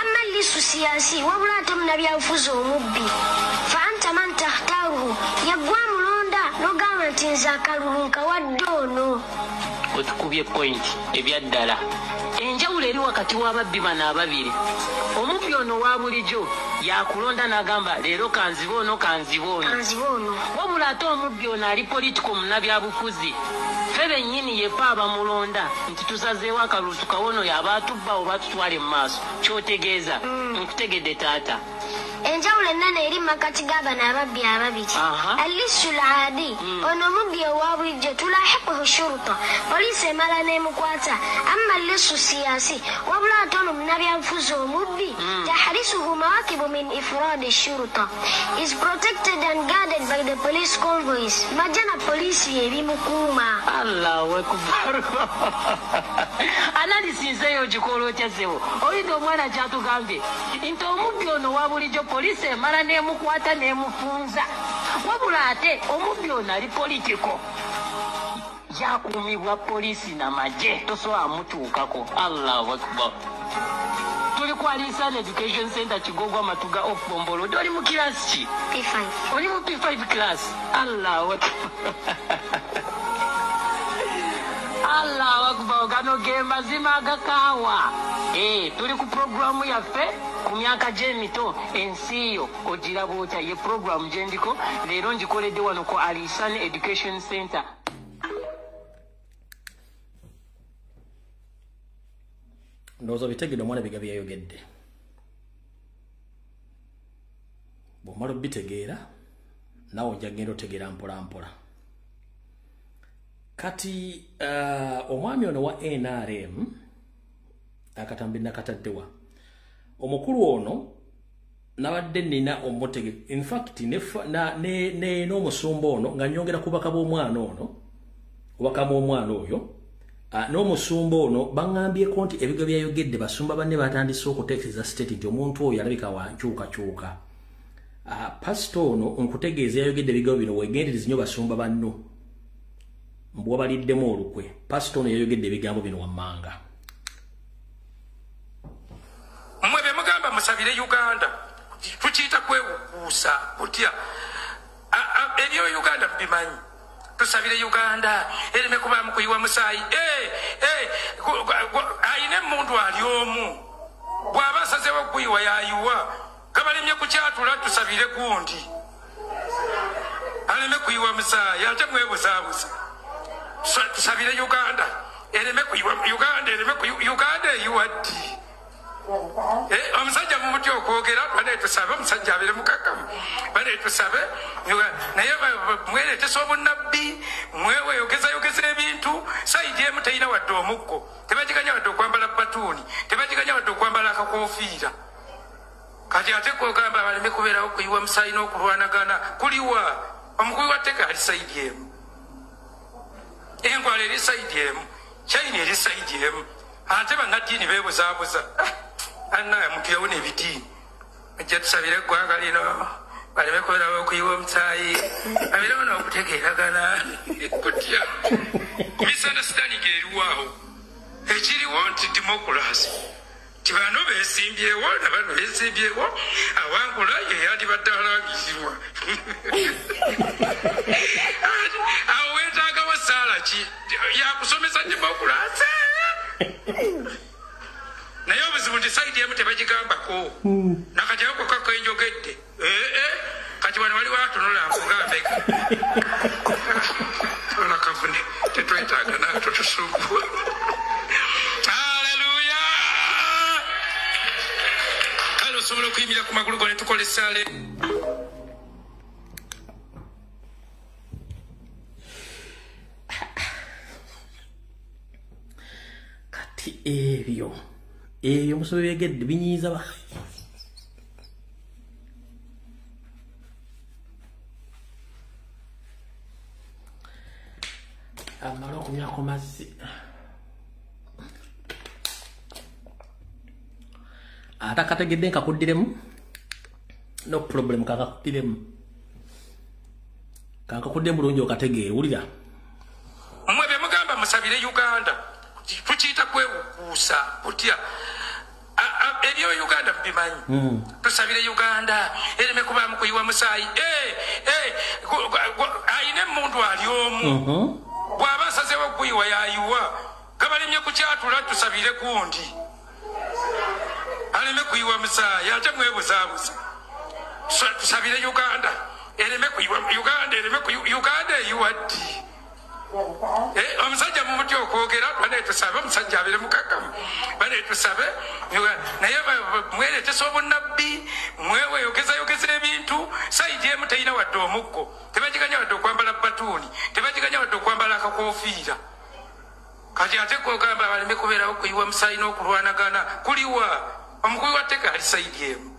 amma Alisu Siyaasi wabula ate munnabyanfuzi omubbi fa anta man takhtaaruhu yaggwa mulonda n'ogamba nti nze akalulu nkawadde ono otukubye point ebyaddala enjawulo eri wakati w'ababbi bano ababiri omubbi ono wa bulijjo yakulonda n'agamba leero kanziba ono wabula ate omubbi ono ali politiko munnabyabufuzi ffe bennyini yepa abamulonda nti tusazeewo akalulu tukawono yaba atubba oba tutwale mu maaso kyotegeeza nkutegedde taata enjawulo ennene eri makkati g'abano ababbi ababiri Alisu Laadi ono omubbi owa bulijjo tulahiquhu shuruta poliisi emala n'emukwata amma Alisu Siyaasi wabula ate ono munnabyanfuzi omubbi tahrisuhu mawakibu min ifradi shuruta is protected and guarded by the police convoys bajja na poliisi ebimukuuma Allahu akbar analisinzeeyo gikola otyazewo oyinza omwana kyatugambye nti omubbi ono wa bulijjo poliisi emala n'emukwata n'emufunza wabula ate omubbi ono ali politiko yakuumibwa poliisi n'amagye tosobola mutuukako Allahu akbar tuli ku Alisana Education Center Kigogwa Matuga of Bombolo oli mu kirasi ki P5 oli mu P5 class Allahu akbar Allahu akbar gano gemba zima agakaawa tuli ku programu yaffe ku myaka gy'emito ensi yo ogiraba otya ye programu gye ndiko leero ngikoledde wano ku Alisana Education Center ndowooza bitegedde omwana biga byayogedde bw'omala obitegeera nawe ojja genda otegeera mpola mpola kati omwami ono wa NRM akatambi nakataddewa omukulu ono nabadde nina omutege in fact ne no musumba ono nga nyongera kubaka bw'omwana ono kubakamu omwana oyo no musumba ono bangambye konti ebigo byayogedde basumba banne batandise okutekereza state nti omuntu oyo alabika wankyuka pastor ono nkutegeeza yayogedde ebigo bino wegendereza nnyo basumba banno mbwabaliddemu olukwe pastor ono yayogedde ebigambo bino wammanga mmwe be mugamba musabire Uganda tukiyita kwewukuusa kutya ebyo Uganda bimanyi tusabire Uganda ereme kubaamu kuyiwa musaayi ayina emuntu ali omu bw'aba asazeewo okuyiwa yayiwa kabalemye kukyatula tusabire gundi aleme kuyiwa musaayi ate mwebuzaabuza tusabire Uganda ereme kuyiwa Uganda eyiwa ddi omusajja mumuti okwogera bane tusabe omusajja abere mukakamu bane tusabe naye mweretesa obunnabbi mweweyogeza ebintu saidi emu teyina wadde omukko tebagiganya wadde okwambala batuuni tebagiganya wadde okwambala akakofiira kati ate kwogamba baleme kubeerawo kuyiwa musaayi n'okulwanagana kuliwa omukubi wa tteka ali saidi emu engwala eri saidi emu china eri saidi emu ate bannaddiini beebuzaabuza annaye muntu yawuna ebitiini ajja tusabire eggwanga lino baleme kubeerawo okuyiwa omusaayi abeerewo n'okutegeeragana kutya misunderstanding eriwawo ekiriwo nti democracy ti bano beesimbyewo nabano beesimbyewo awangula ye yandibadde alangizibwa awo weetaagawo saala ki yakusomesa democracy naye obuzibu nti saidi emu tebagigambako nakati ako kakenjogedde kati wano waliwo atunula nkugambeka olakavune tetwetaaga naato tusuguwa aleluya kale osobola okuyimira ku magulu go ne tukola essaala kati ebyo musobe byegedde binyiiza ba amala okumya ku mazzi atakategedde nkakuddiremu no problem kakakuddiremu kankakudde bulungi okategeere wulira mmwe be mugamba musabire Uganda tukiyita kwewukuusa kutya ebyo Uganda bimanyi tusabire Uganda ereme kubaamu kuyiwa musaayi ayina emuntu ali omu bw'aba asazeewo okuyiwa yayiwa kabalemye kukyatula tusabire gundi aleme kuyiwa musaayi ate mwebuzaabuza tusabire Uganda ereme kuyiwa Uganda eyiwa ddi omusajja mumuti okwogera bane tusabe omusajja abere mukakamu bane tusabe naye mweretesa obunnabbi mweweyogeza ebintu saidi emu teyina wadde omukko tebagiganya wadde okwambala batuuni tebagiganya wadde okwambala akakofiira kati ate kwogamba baleme kubeerawo kuyiwa musaayi n'okulwanagana kuliwa omukubi wa tteka ali saidi emu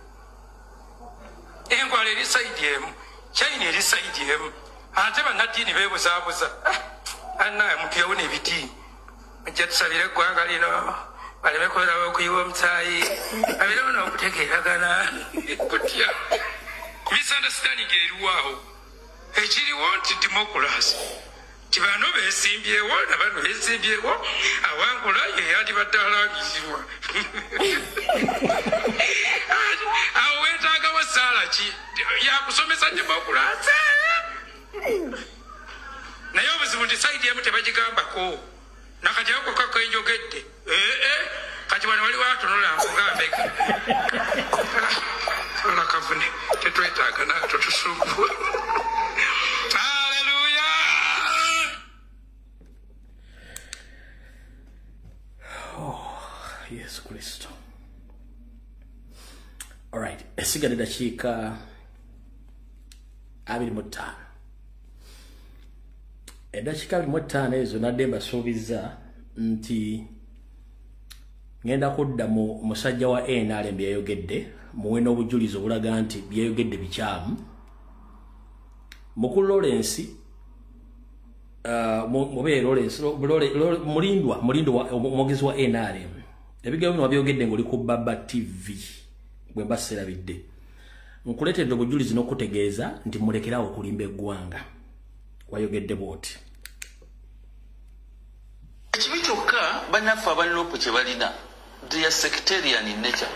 engwala eri saidi emu china eri saidi emu ate bannaddiini beebuzaabuza annaye muntu yawuna ebitiini ajja tusabire eggwanga lino baleme kubeerawo okuyiwa omusaayi abeerewo n'okutegeeragana kutya misunderstanding eriwawo ekiriwo nti democracy ti bano beesimbyewo nabano beesimbyewo awangula ye yandibadde alangizibwa awo weetaagawo saala ki yakusomesa democracy naye obuzibu nti saidi emu tebagigambako nakati ako kakenjogedde kati wano waliwo atunula nkugambeka olakavune tetwetaaga naato tusuguwa aleluya Yesu Kristo. Alright, esigadde dakiika 25. Eddakiika 25 ezo nadde mbasuubiza nti ngenda kudda mu musajja wa NRM byayogedde muwe n'obujulizi obulaga nti byayogedde bikyamu. Mukulu Lawrence mube Lawrence mulindwa omwogezi wa NRM ebigambo bino wabyogedde ng'oli ku Baba TV bwe mbaserabidde nkuletedde obujulizi n'okutegeeza nti mulekerawo okulimba eggwanga wayogedde bw'oti. Ekibi kyokka bannaffe abaliropo kye balina they are sectarian in nature.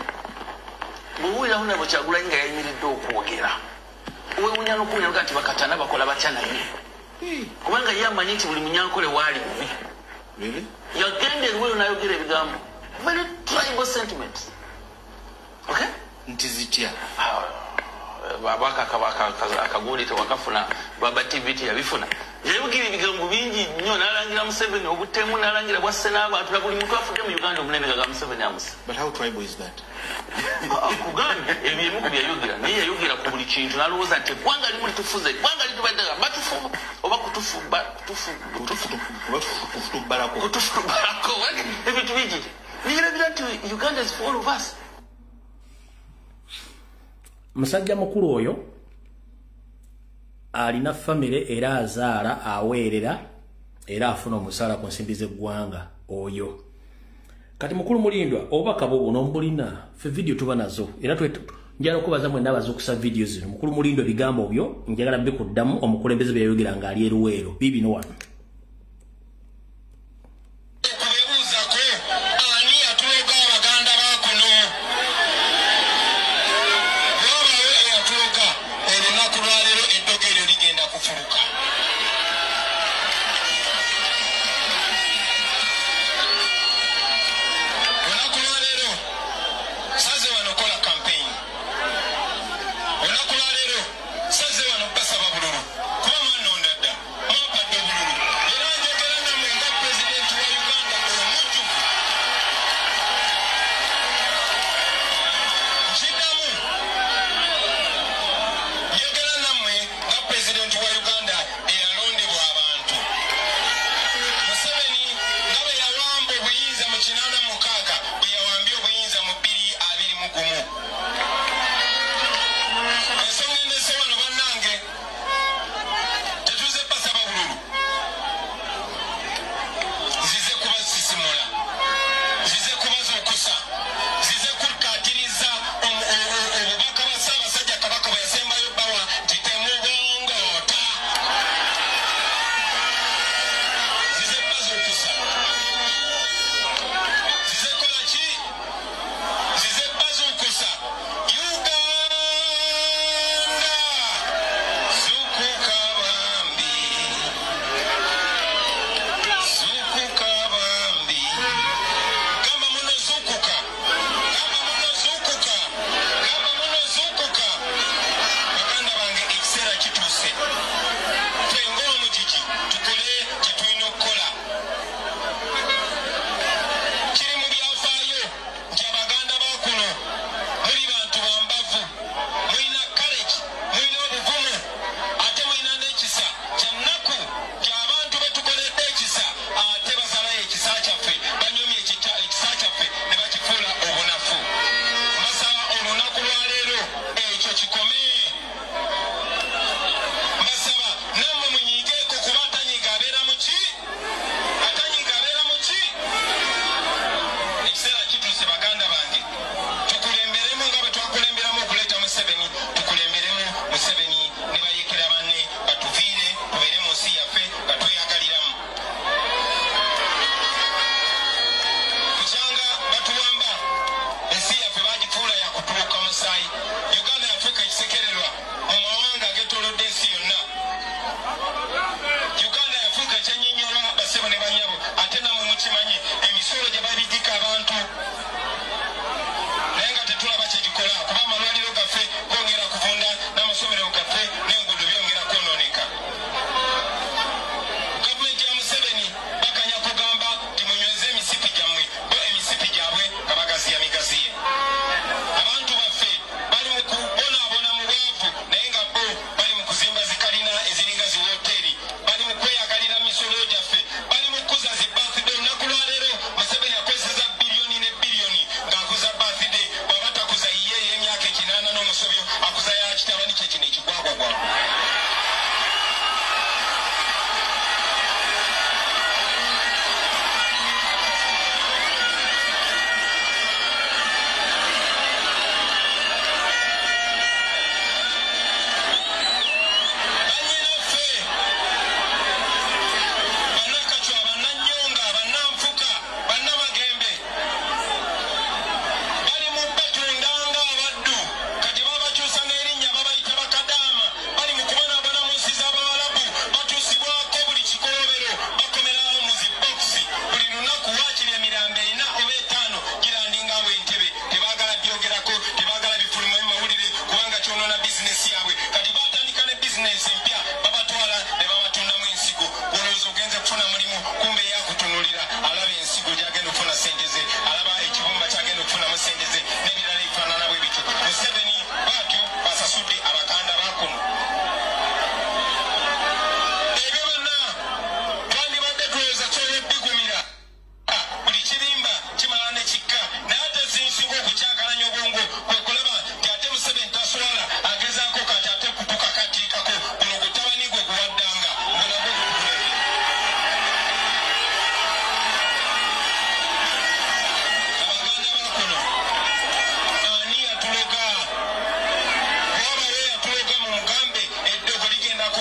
Bw'owulirawo nabo Kyagulanyi nga yayimiridde okwogera wewunya n'okuwunya nti bakatana bakola batya naye kubanga ye amanyi nti buli munyankole waali bubi yagenda eriweyo n'ayogera ebigambo very tribal sentiments. Okay? Nti zitya babaka akagundi tewakafuna Baba TV yabifuna yayogera ebigambo bingi nnyo n'alangira Museveni obutemu n'alangira bwasse n'abantu na buli muntu afudde mu Uganda omunene gaga Museveni amusa. But how tribal is that? Kugambye ebyemu ku byayogera naye yayogera ku buli kintu n'alowooza nti eggwanga limu litufuze eggwanga litubaddaga batufu oba kutufubalako ebintu bingi niyiragira nti Uganda is for all of us. Musajja mukulu oyo alina famire era azaala aweerera era afuna omusaala ku nsimbi z'eggwanga oyo. Kati mukulu mulindwa obubaka bwo buno mbulina fe video tuba nazo era njala okubaza mwe ndabaza okusa video zino. Mukulu mulindwa bigambo byo njagala bikuddamu omukulembeze bye yayogera ng'ali eruweero bibino wano.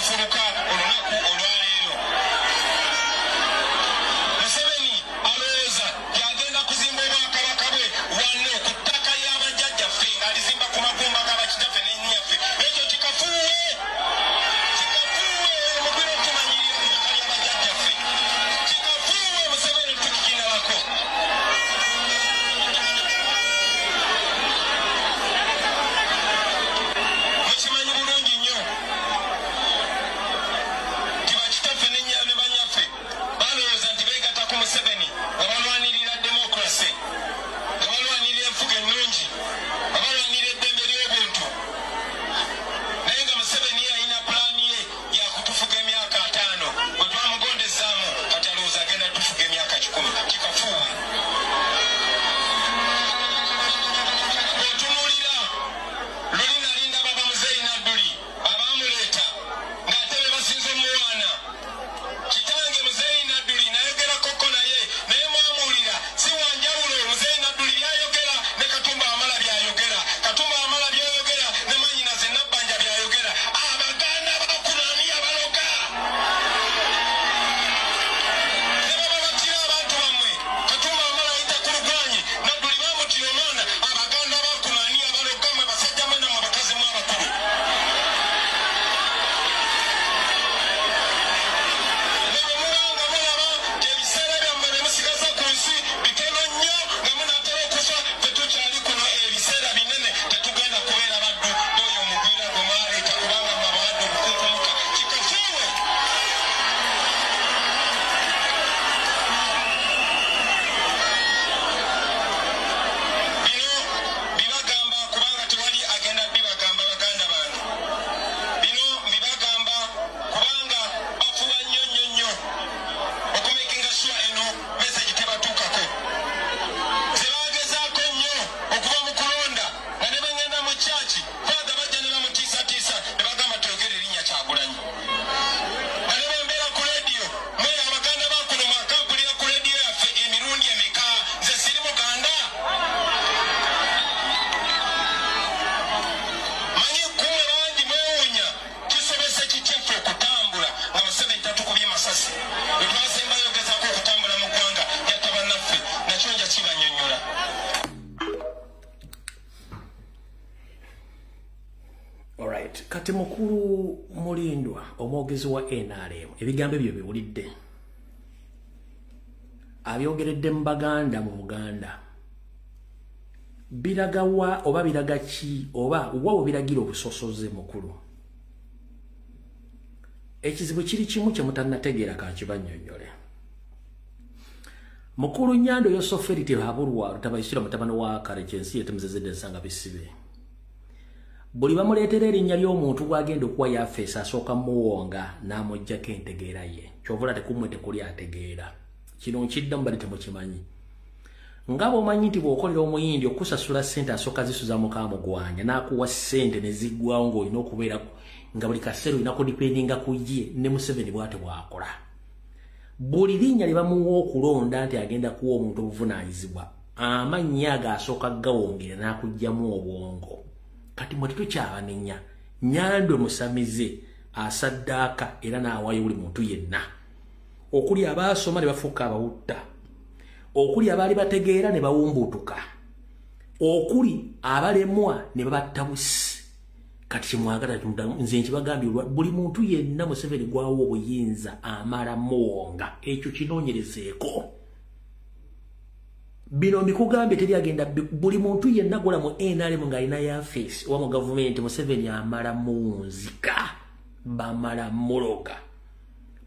kufuluka olunaku olwaleero. Museveni alowooza yagenda kuzimba obwakabaka bwe wano ku ttaka ly'abajjajjaffe ng'alizimba ku magumba g'abakitaffe n'ennyaffe. Ekyo kikafuuwe. Kikafuuwe omugwira okumanyirira ku ttaka ly'abajjajjaffe. Kikafuuwe Museveni tukikinalako. Mukimanyi bulungi nnyo nti bakitaffe ne banyaffe balowooza nti beegatta ku Museveni nga balwanirira demokrasi, nga balwanirira enfuga ennungi, nga balwanirira eddembe ly'obuntu. Naye nga Museveni alina pulaani ye yakutufuga emyaka 5 bwe twamugondezaamu kati alowooza agenda tufuga emyaka 10. Kikafuuwe. Otunuulira luli nali ndaba bamuzeeyi Nadduli abaamuleeta ng'ate be basinze omuwaana. Kitange muzeeyi Nadduli nayogerakoko naye mwamuwulira si wanjawulo. Muzeeyi Nadduli byayogera ne Katumba Wamala byayogera. Katumba Wamala byayogera ne Manyinaze Nabbanja byayogera. Abaganda bakunaaniya baloga ne baba batira abantu bammwe. Katumba Wamala ayita ku lugwanyi, Nadduli baamutira omwana. Abaganda bakunaaniya baloga mwe basajja mwe nammwe bakazi mwe abakulu. Ne bwe mubanga mulaba nti ebiseera byammwe bye musigaza ku nsi bitono nnyo nga munaatera okufa, tetukyali kuno ebiseera binene. Tetugenda kubeera baddu n'oyo omugwira gwe mwaleeta kubanga mwe abadde obukunkumuka. Kikafuuwe. Bino bibagamba kubanga tewali agenda bibagamba baganda bange. Bino mbibagamba kubanga bafuba nnyo nnyo nnyo okumakinga sure eno message tebatuukako. Ze baagezaako nnyo okuba mu kulonda nga ne bagenda mu kyaki faaga bajja ne bamutiisatiisa ne bagamba toyogera erinnya Kyagulanyi. Nga ne bembeera ku leediyo mwe abaganda bakuno mwakampulira ku leediyo yaffe emirundi emeka. Nze siri muganda. Manyi kumwe bangi mwewuunya kisobese kikyaffe okutambula nga Museveni tatukubye masasi. Bwe twasemba yogezaako okutambula mu ggwanga yatta bannaffe nakyo nja kibanyonnyola. Alright, kati mukulu Mulindwa omwogezi wa NRM ebigambo ebyo biwulidde. Abyogeredde mu Baganda mu Buganda. Biraga wa oba biraga ki oba wawo biragira obusosoze mukulu. Ekizibu kiri kimu kye mutannategeera kakibannyonnyole. Mukulu Nyando Yosoferi Tihabulwa Rutabayisira mutabani wa Karekensi yetemuzezedde nsanga bisibe. Buli bamuleetera erinnya ly'omuntu gwagenda okuwa yafeesa asooka muwonga n'amuggyako entegeera ye. Kyovula tekumwe tekuli ategeera. Kino nkiddamu bali temukimanyi. Nga bw'omanyi nti bw'okolera omuyindi okusasula ssente asooka zisuza mukaamugwanya n'akuwa ssente ne ziggwawo ng'olina okubeera nga buli kaseera olina kudipendinga ku ye ne Museveni bw'ate bw'akola. Buli linnya lye bamuwa okulonda nti agenda kuwa omuntu obuvunaanyizibwa amannya ago asooka gawongera n'akuggyamu obwongo. Kati mwe tetukyabanenya. Nyando musamize asaddaaka era n'awaayo buli muntu yenna. Okuli abaasoma ne bafuuka abawutta. Okuli abaali bategeera ne bawumbutuka. Okuli abalemwa ne babatta busi. Kati kimwagala nze nkibagambye buli muntu yenna Museveni gwawo obuyinza amala muwonga. Ekyo kinoonyerezeeko. Bino mbikugambye teri agenda buli muntu yenna gola mu NRM ng'alina yafeesi oba mu gavumenti Museveni amala munzika bamala muloga.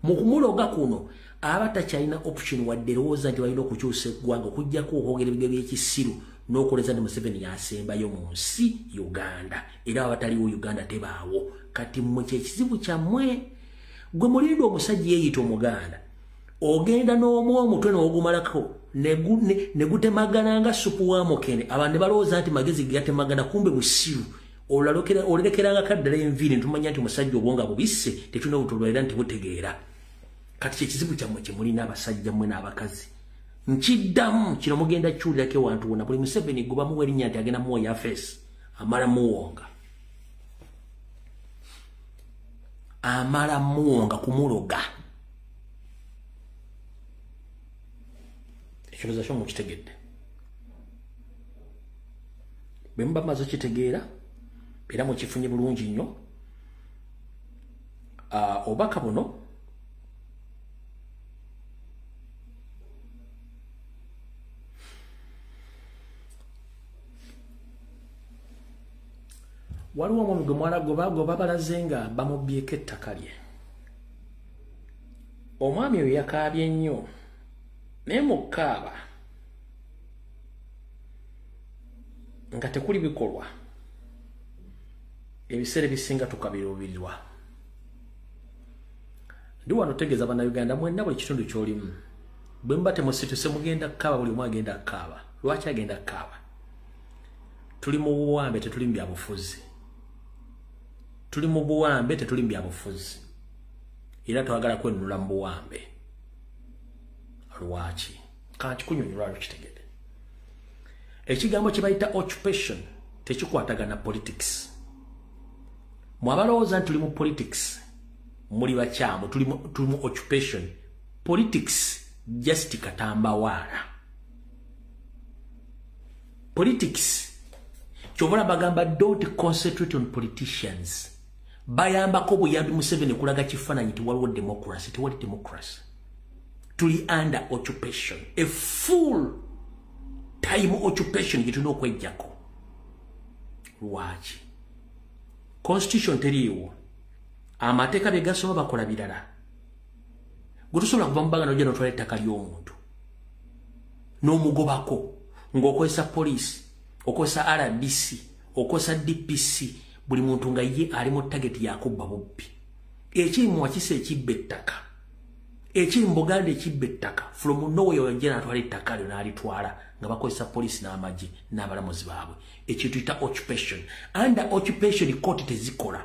Mu kumuloga kuno aba takyalina option wadde erowooza nti balina okukyusa eggwanga okuggyako okwogera ebigambo by'ekisiru n'okoleza ne Museveni yasembayo mu nsi Uganda era abataliwo Uganda tebaawo. Kati mmwe kyekizibu kyammwe gwe Mulindwa omusajja yeeyita Omuganda ogenda n'omwa omutwe n'ogumalako ne gutemagana nga supu wa mukene abantu balowooza nti magezi gatemagana kumbe busiru olerekeranga kaddala enviiri ntumanya nti omusajja obwonga bubisse tetulina butulwaira nti butegeera. Kati kyekizibu kyammwe kye mulina abasajja mmwe n'abakazi. Nkiddamu kino mugenda kyulirako ewantu wonna buli Museveni gwe bamuwa erinnya nti agenda muwa yafeesi amala muwonga. amala muwonga kumuloga ekiroza kyo mukitegedde bwe muba maze kitegeera era mukifunye bulungi nnyo obaka buno waliwo omwami gwe mwalagoba balaze nga bamubyeko ettaka lye omwami oyo yakaabye nnyo naye mukaaba nga tekuli bikolwa ebiseera ebisinga tukabiruubirirwa ndi wano tegeeza bannayuganda mwenna buli kitundu ky'olimu bwe muba temusituse mugenda kukaaba buli omu agenda kukaaba lwaki agenda kukaaba tuli mu buwambe tetuli mu byabufuzi tuli mu buwambe tetuli mu byabufuzi era twagala kwenunula mu buwambe lwaki kankikunyonyola lukitegede ekigambo kye bayita occupation tekikwatagana politics mwabalowooza nti tuli mu politics muli bakyamu tuli mu occupation politics just katambawaala politics kyobula bagamba don't concentrate on politicians bayambako buyambi Museveni kulaga kifaananyi nti waliwo democracy tewali democracy tuli under occupation a full time occupation gitulina okwejjako lwaki constitution teriiwo amateeka bye gasoba bakola birala gwe tosobola kuva mu bagana ojja n'otwala ettaka ly'omuntu n'omugobako ng'okozesa poliisi okozesa RDC okozesa DPC buli muntu nga ye ali mu tageti yakubba bubbi ekiri mu Wakisa ekibba ettaka ekiri mu Buganda ekibba ettaka from nowhere ojja n'atwala ettaka lyo n'alitwala nga bakozesa poliisi n'amagye n'abalamuzi baabwe ekyo tuyita occupation under occupation court tezikola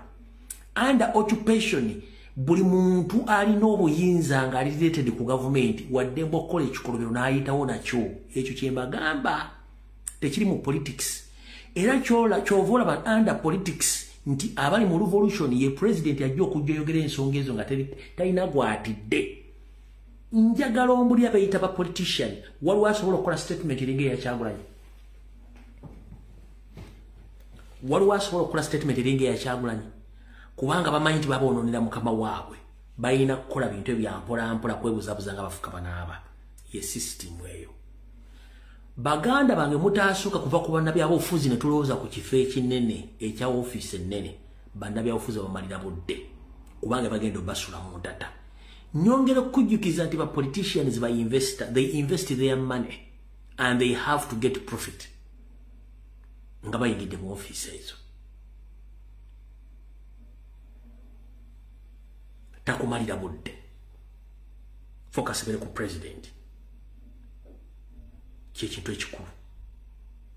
under occupation buli muntu alina obuyinza nga ali related ku government wadde mbokola ekikolobero n'ayitawo nakyo ekyo kyembagamba tekiri mu politics era kyova olaba under politics nti abali mu revolution ye president ajja okujja oyogera ensonga ezo nga talina gwatidde njagala ombuli abayita ba politician waliwo asobola okukola statement eringa eya Kyagulanyi waliwo asobola okukola statement eringa eya Kyagulanyi kubanga bamanyi nti baboononera mukama waabwe balina kukola bintu ebyampolampola kwebuzabuza nga bafuka banaaba ye system eyo baganda bange mutaasuka kuva ku bannabyabufuzi ne tulowooza ku kifo ekinene ekya ofiisi ennene bannabyabufuzi bamalira budde kubanga bagenda basula mu ntata nyongera okujjukiza nti ba politicians ba investor they invest their money and they have to get profit nga bayingidde mu ofiisi ezo takumalira budde focus bere ku president kyekintu ekikulu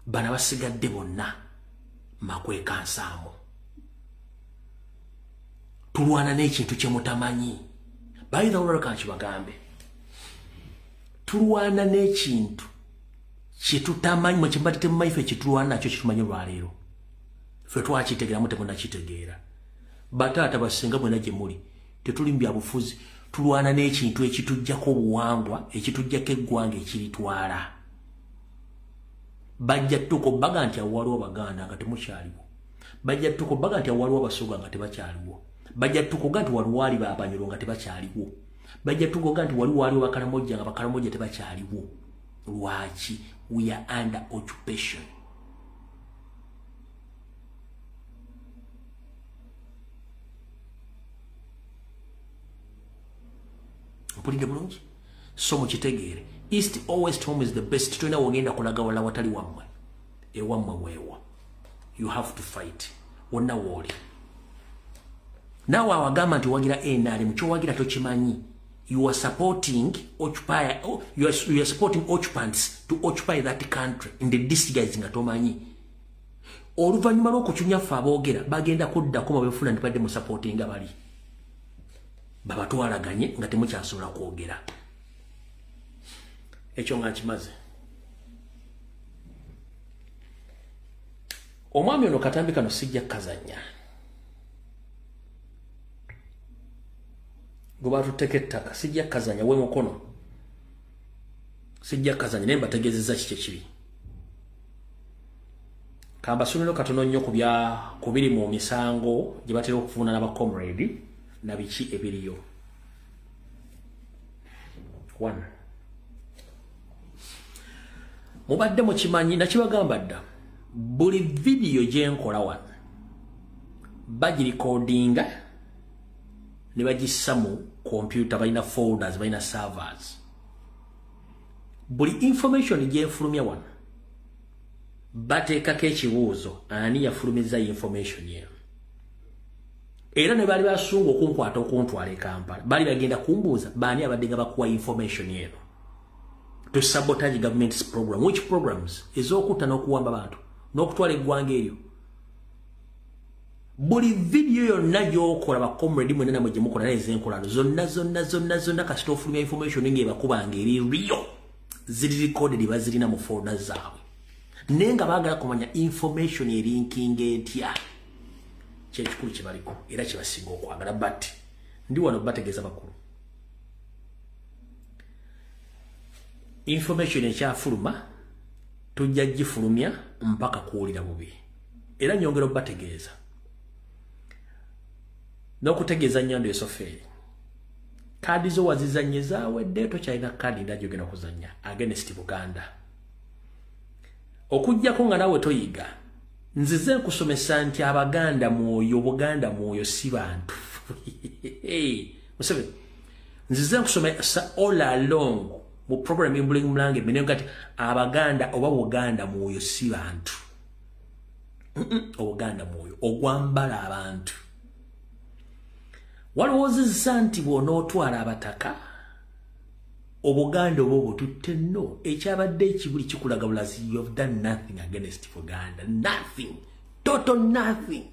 bana basigadde bonna makweka nsaamu tulwana n'ekintu kye mutamanyi bayita olwaleka nkibagambe tulwana n'ekintu kye tutamanyi mwe kimbatite mu maife kitulwana nakyo kitumanyi olwaleero ffe twakitegeramu temunakitegeera bataata basinga mwena gye muli tetuli mu byabufuzi tulwana n'ekintu ekitujjako obuwangwa ekitujjako eggwanga ekiritwala bajja tuko baga nti awaliwo Baganda nga temukyaliwo bajja tuko baga nti awaliwo Abasoga nga tebakyaliwo bajja tuko nti waliwo ali Abanyoro nga tebakyaliwo bajja tuko nti waliwo Bakaramojja nga Bakaramojja tebakyaliwo lwaki we are under occupation mpulidde bulungi so mukitegeere east or west home is the best tuna wogenda kulaga wala watali wamwe ewamwe wewa you have to fight wonna woli nawe awagamba nti wagira enali mukyo wagira tokimanyi you are supporting occupier you are supporting occupants to occupy that country in the disguise nga tomanyi oluvannyuma lw'okukyunya ffe aboogera bagenda kuddako mabefuna ntibadde mu supporting abali babatwalaganye nga temukyasobola kwogera ekyo nga nkimaze omwami ono katambi kano sijja kazanya goba tuteke ettaka sijja kazanya we mukono sijja kazanya nemba tegezeza kike kibi kamba sunino katono nnyo kubiri mu misango gye batera okufuna n'aba comrade na biki ebiriyo. 1 mubadde mukimanyi nakibagamba dda buli video gye nkola wano bagirikodinga ne bagissa mu computer balina folders balina servers buli information gye nfulumya wano bateekako ekibuuzo ani yafulumiza information yeyo era ne bali basunga okunkwata okuntwala e Kampala bali bagenda kumbuuza baani abadde nga bakuwa information yeyo to sabotage government's program. Which programs? Ezokutta n'okuwamba abantu n'okutwala eggwanga eryo. Buli video yonna gy'okola ba comrade mwenna namwe gye mukola n'ezenkolano zonna kasita ofulumya information ng'ebakubanga eri real ziri recorded bazirina mu folder zaabwe naye nga baagala kumanya information erinkinga etya kyekikulu kye baliko era kye basinga okwagala but ndi wano bategeeza bakulu information ekyafuluma tujja gifulumya mpaka kuwulira bubi era nyongera obategeeza n'okutegeeza nnyando esofeeri kaadi zo wazizanye zaawedde tokyalina kaadi ndala gy'ogenda kuzannya against Buganda okujjako nga nawe toyiga nzize nkusomesa nti Abaganda mwoyo Buganda mwoyo si bantu Museveni nzize nkusomesa all along mu program y'Mulingi Mulange menengo kati Abaganda oba Buganda mwoyo si bantu Obuganda mwoyo ogwambala abantu waliwozezza nti bw'onootwala abataka Obuganda obwo bututte nno ekyabadde ekibuli kikulaga bulazi you have done nothing against Buganda nothing total nothing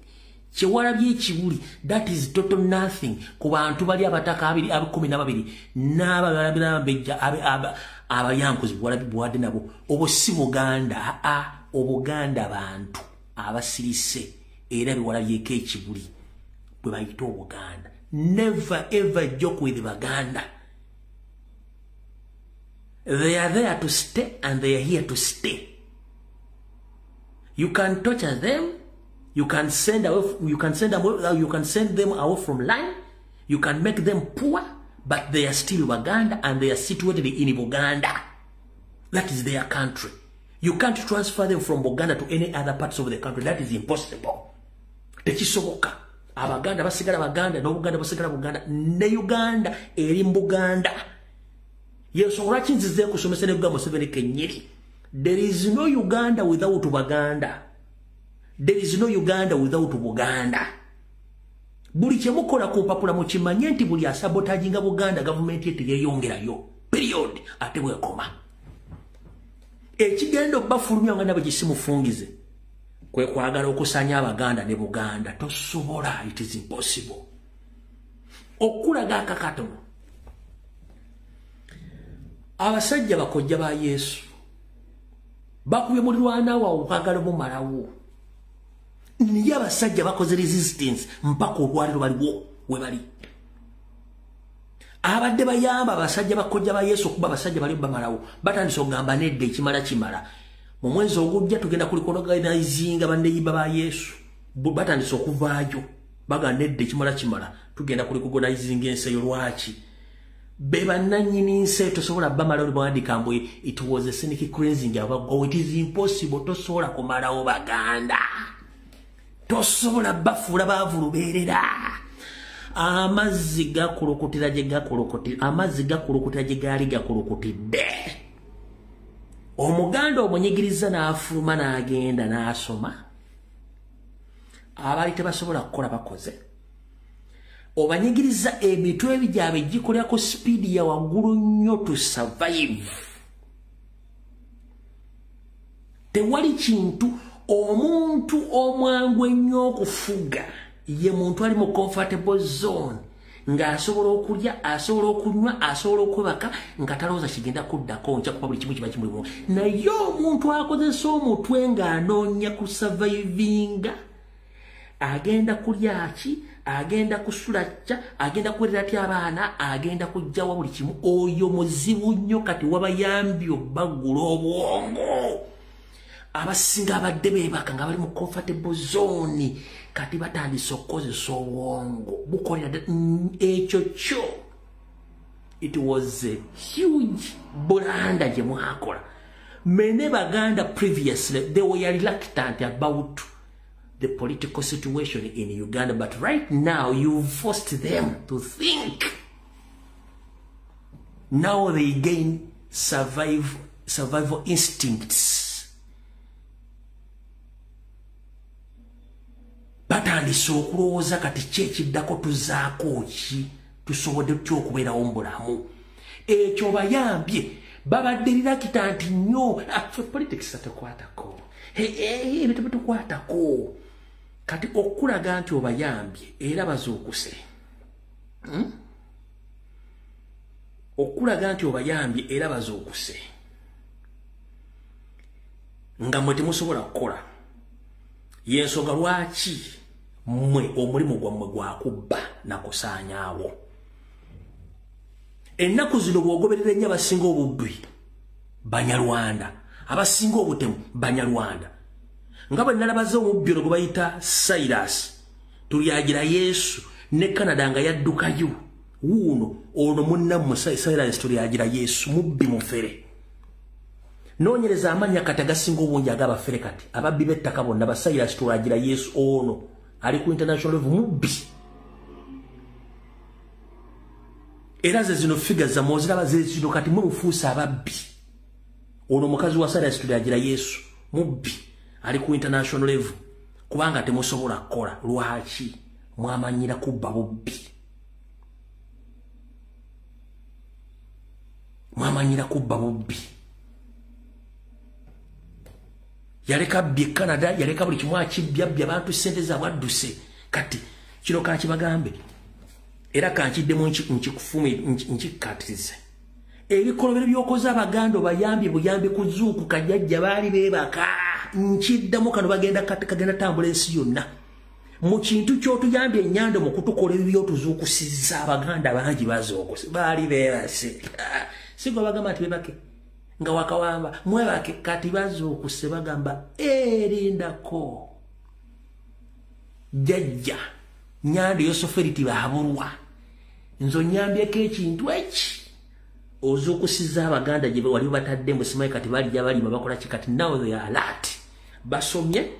kyewalabye ekibuli that is total nothing ku bantu bali abataka 12 n'abagalabira bejja abayankuzi bwalabye nabo obwo si Buganda Obuganda bantu abasirise era biwalabyeko ekibuli bwe bayita Obuganda never ever joke with Baganda. They are there to stay and they are here to stay. You can torture them, you can send them away from line, you can make them poor, but they are still Baganda and they are situated in Buganda. That is their country. You can't transfer them from Buganda to any other parts of the country. That is impossible. Tekisoboka. Abaganda basigala Baganda n'Obuganda basigala Buganda ne Uganda eri Buganda. Yes, lwaki nzize kusomesa ne Buganda Museveni kenyeri. There is no Uganda without Baganda. There is no Uganda without Buganda. Buli kye mukola ku mpapula mukimanye nti buli asabotaginga Buganda government yete yeyongerayo. Period. Ate bwekoma. Ekigendo bafulumya nga nabo gisimufungize. Kwe kwagala okusanya Abaganda ne Buganda tosobola, it is impossible. Okulaga akakatono abasajja bakojja ba Yesu bakubye mulirwana wa okagala mu malawo niye abasajja bakoze resistance mpaka olwaliro baliwo we bali abadde bayamba abasajja bakojja ba Yesu kuba abasajja bali bamalawo batandise okugamba nedde ekimala kimala mu mwezi ogujja tugenda kulikorganizinga bandeyiba ba Yesu batandise okuvaayo baga nedde ekimala tugenda kulikorganizinga enseyo lwaki beba nanyini nse tosobola bamalawo bawandika mbwe it was a cynic crazy ngabago it is impossible tosobola kumalawo Baganda tosobola bafuula bavuluberera amazzi gakulukutira gye gaali gakulukutidde Omuganda omunyigiriza n'afuluma n'agenda n'asoma abaali tebasobola kukola bakoze obanyigiriza emitwe ebijjabe gikolera ku speed ya waggulu nnyo to survive tewali kintu omuntu omwangu ennyo okufuga ye muntu ali mu comfortable zone ng'asobola okulya asobola okunywa asobola okwebaka nga talowooza kigenda kuddako nja kuba buli kimu kiba kimulimu naye omuntu akozesa omutwe ng'anoonya ku survivinga agenda kulya ki agenda kusula cha agenda kuwerera ati abaana agenda kujjawa buli kimu oyo muzibu nnyo kati wabayambye bagula obwongo abasinga abadde beebaka nga bali mu comfortable zone kati batandise okukozesa obwongo bukolera ekyo kyo. It was a huge bulanda gye mwakola. Many Baganda previously, they were reluctant about the political situation in Uganda, but right now you forced them to think. Now they gain survival instincts. Batandise okulowooza kati kyekiddako tuzaako ki tusobodde tutya okubeerawo mu bulamu. Ekyo bayambye babadde lirakita nti nnyo politics tatukwatako ebintu bitukwatako kati okulaga nti obayambye era bazuukuse okulaga nti obayambye era bazuukuse nga mwe temusobola kukola yensonga lwaki mmwe omulimu gwammwe gwakubba nakusaanyaawo. Ennaku zino bw'ogoberera ennyo abasinga obubbi Banyarwanda, abasinga obutemu Banyarwanda, nga bwe nalabaze omubbi ono gwe bayita Cyrus Tulyagira Yesu ne Canada nga yaddukayo wuuno ono munnammwe Cyrus Tulyagira Yesu mubbi mufere. Noonyereza amannya kati agasinga obungi ag'abafere kati ababbi b'ettaka bonna ba Cyrus Tulyagira Yesu ono ali ku international level mubbi. Era ze zino figures za moziraba ze zino kati mwe mufuusa ababbi. Ono mukazi wa Cyrus Tulyagira Yesu mubbi ali ku international level kubanga temusobola kukola lwaki mwamanyira kubba bubbi. Mwamanyira kubba bubbi. Yaleka bye Canada, yaleka buli kimu akibbya abantu sente zaabwe adduse. Kati kino kakibagambe era kankiddemu nkikufume nkikatirize. Ebikolobero by'okoza Abaganda bayambye buyambi kuzuuku kajjajja baali beebaka nkiddamu kano bagenda kagenda tambula ensi yonna. Mu kintu ky'otuyambye ennyanda mu kutukola ebyotuzuukusizza Abaganda bangi bazookuse baali beebase. Si gwe bagamba nti beebake nga wakawamba mwebake kati bazookuse bagamba erindako jjajja nyanda yosoferiti baabulwa nzo nyambyeko ekintu eki ozuukusizza Abaganda gye wali batadde mu simayi kati bali gyabali bakola kikati now they are alert basomye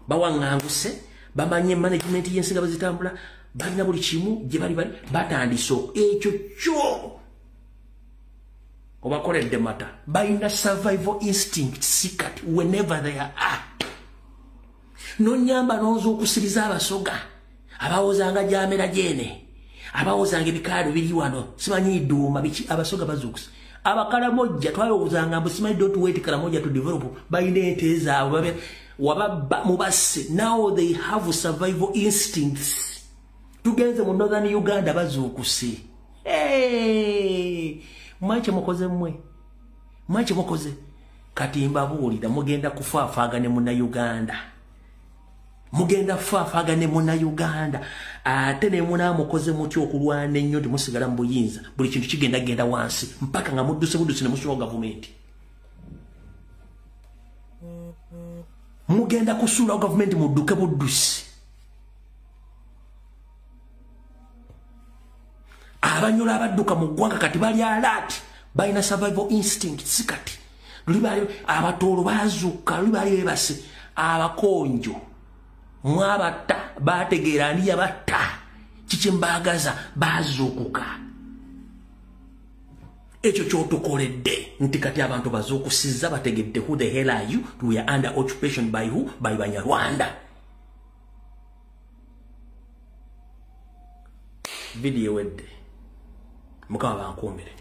bawaŋŋanguse bamanye management y'ensi nga bazitambula balina buli kimu gye bali batandise ekyo kyo obakoledde mata balina survival instincts kati whenever they are at nonyamba n'ozuukusiriza Abasoga abawozanga gyamera gyene abawozanga ebikaalo biri wano simanyi duuma biki Abasoga bazuukusa Abakalamojja twayowozanga mbu simanyi don't wait Kalamoja to develop balina ente zaabwe wababba mubasse. Now they have survival instincts. Tugenze mu Northern Uganda bazuukuse. Mwache mukoze mmwe mwache mukoze kati mbabuulira mugenda kufaafagane mu Uganda. Mugenda faafagane mu Uganda ate ne munaamukoze mutya okulwana ennyo temusigala mu buyinza buli kintu kigenda genda wansi mpaka nga mudduse ne musula gavumenti. Mugenda kusula gavumenti mudduke buddusi. Abanyola abadduka mu ggwanga kati bali alert balina survival instincts kati lubali abatoolo bazuuka lubali bebase abakonjo mwabata bategeera ani yabatta kiki mbagaza bazuukuka. Ekyo kyotukoledde nti kati abantu bazuukusizza bategedde who the hell are you? We are under occupation by who? By Banyarwanda. Video wedde mukama bankuumire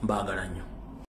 mbaagala nnyo.